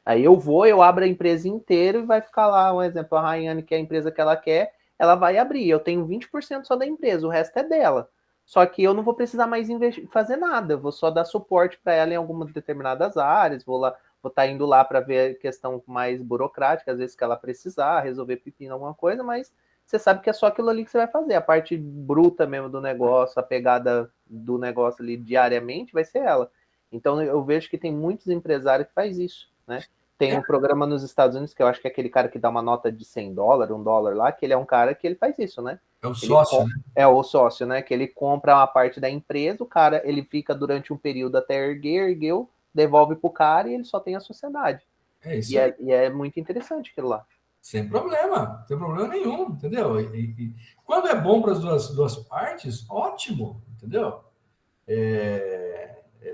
Aí eu abro a empresa inteira e vai ficar lá, um exemplo, a Rayane, que é a empresa que ela quer, ela vai abrir. Eu tenho 20% só da empresa, o resto é dela. Só que eu não vou precisar mais fazer nada, eu vou só dar suporte para ela em algumas determinadas áreas, vou estar indo lá para ver a questão mais burocrática, às vezes que ela precisar, resolver pepino, alguma coisa, mas você sabe que é só aquilo ali que você vai fazer. A parte bruta mesmo do negócio, a pegada do negócio ali diariamente, vai ser ela. Então eu vejo que tem muitos empresários que faz isso, né? Tem um programa nos Estados Unidos, que eu acho que é aquele cara que dá uma nota de $100, $1 lá, que ele é um cara que ele faz isso, né? É o sócio, né? É o sócio, né? Que ele compra uma parte da empresa, o cara, ele fica durante um período até ergueu, devolve pro cara e ele só tem a sociedade. É isso e aí. é muito interessante aquilo lá. Sem problema nenhum, entendeu? E quando é bom para as duas partes, ótimo, entendeu?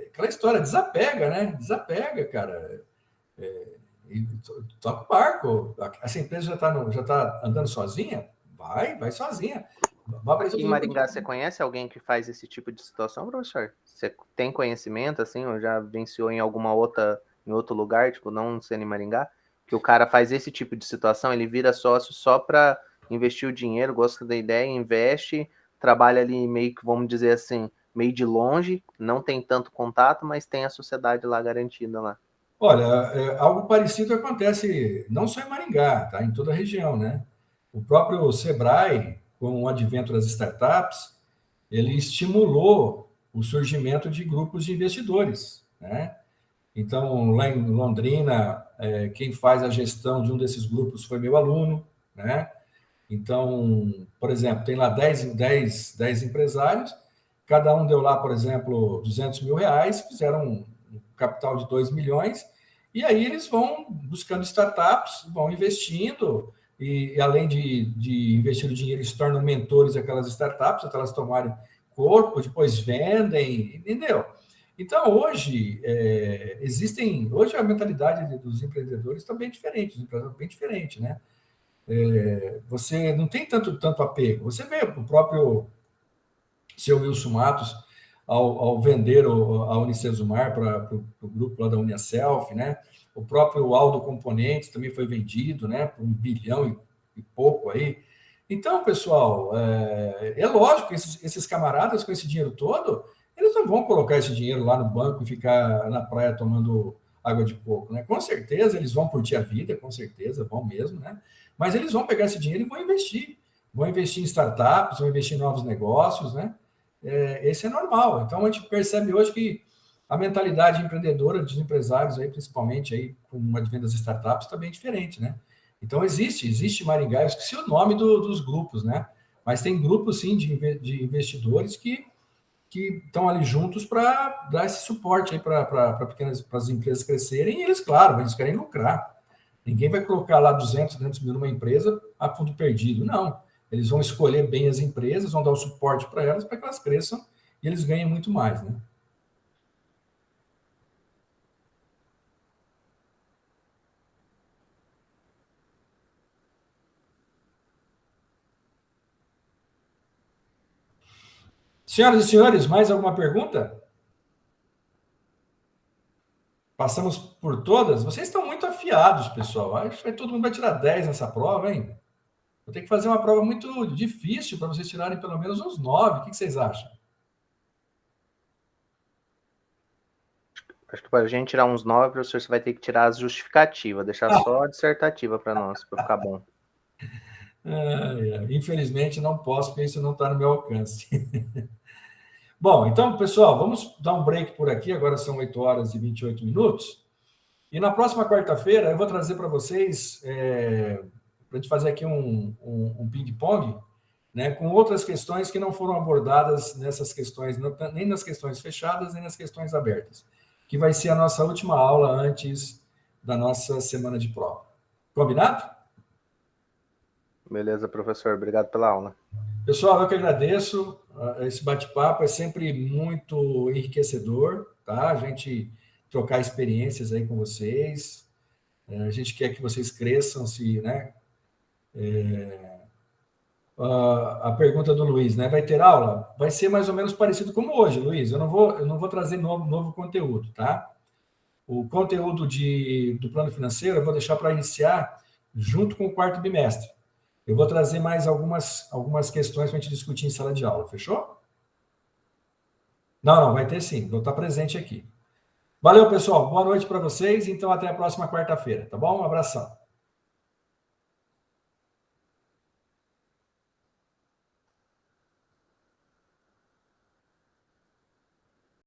Aquela história, desapega, né? Desapega, cara. E toca o barco. Essa empresa já tá andando sozinha? Vai sozinha. Aqui em Maringá, você conhece alguém que faz esse tipo de situação, professor? Você tem conhecimento, assim, ou já venciou em em outro lugar, tipo, não sendo em Maringá, que o cara faz esse tipo de situação, ele vira sócio só para investir o dinheiro, gosta da ideia, investe, trabalha ali meio que, vamos dizer assim, meio de longe, não tem tanto contato, mas tem a sociedade lá garantida lá. Olha, algo parecido acontece não só em Maringá, tá? Em toda a região, né? O próprio Sebrae, com o advento das startups, ele estimulou o surgimento de grupos de investidores, né? Então, lá em Londrina, quem faz a gestão de um desses grupos foi meu aluno, né? Então, por exemplo, tem lá 10 empresários, cada um deu lá, por exemplo, R$200 mil, fizeram um capital de 2 milhões, e aí eles vão buscando startups, vão investindo, e além de investir o dinheiro, eles se tornam mentores daquelas startups, até elas tomarem corpo, depois vendem, entendeu? Então, hoje a mentalidade dos empreendedores está bem diferente, bem diferente, né? Você não tem tanto apego. Você vê o próprio seu Wilson Matos, ao vender a Unicesumar para o grupo lá da Uniaself, né? O próprio Aldo Componentes também foi vendido, né? Por 1 bilhão e pouco aí. Então, pessoal, é lógico que esses camaradas com esse dinheiro todo, eles não vão colocar esse dinheiro lá no banco e ficar na praia tomando água de coco, né? Com certeza eles vão curtir a vida, com certeza, vão mesmo, né? Mas eles vão pegar esse dinheiro e vão investir. Vão investir em startups, vão investir em novos negócios, né? Esse é normal. Então, a gente percebe hoje que a mentalidade empreendedora dos empresários, aí, principalmente aí, com o advento das startups, está bem diferente, né? Então, existe Maringá, eu esqueci o nome dos grupos, né? Mas tem grupos, sim, de investidores que estão ali juntos para dar esse suporte aí para as empresas crescerem, e eles, claro, eles querem lucrar. Ninguém vai colocar lá 200, 300 mil numa empresa a fundo perdido, não. Eles vão escolher bem as empresas, vão dar o suporte para elas, para que elas cresçam e eles ganhem muito mais, né? Senhoras e senhores, mais alguma pergunta? Passamos por todas? Vocês estão muito afiados, pessoal. Acho que todo mundo vai tirar 10 nessa prova, hein? Vou ter que fazer uma prova muito difícil para vocês tirarem pelo menos uns 9. O que vocês acham? Acho que para a gente tirar uns 9, professor, você vai ter que tirar as justificativas, deixar só a dissertativa para nós, para ficar bom. Infelizmente, não posso, porque isso não está no meu alcance. Bom, então, pessoal, vamos dar um break por aqui. Agora são 8 horas e 28 minutos. E na próxima quarta-feira, eu vou trazer para vocês, para a gente fazer aqui um ping-pong, né, com outras questões que não foram abordadas nessas questões, nem nas questões fechadas, nem nas questões abertas, que vai ser a nossa última aula antes da nossa semana de prova. Combinado? Beleza, professor. Obrigado pela aula. Pessoal, eu que agradeço. Esse bate-papo é sempre muito enriquecedor, tá? A gente trocar experiências aí com vocês. A gente quer que vocês cresçam, né? A pergunta do Luiz, né? Vai ter aula? Vai ser mais ou menos parecido como hoje, Luiz. Eu não vou trazer novo conteúdo, tá? O conteúdo do plano financeiro eu vou deixar para iniciar junto com o quarto bimestre. Eu vou trazer mais algumas questões para a gente discutir em sala de aula, fechou? Não, vai ter sim, vou estar presente aqui. Valeu, pessoal, boa noite para vocês, então até a próxima quarta-feira, tá bom? Um abração.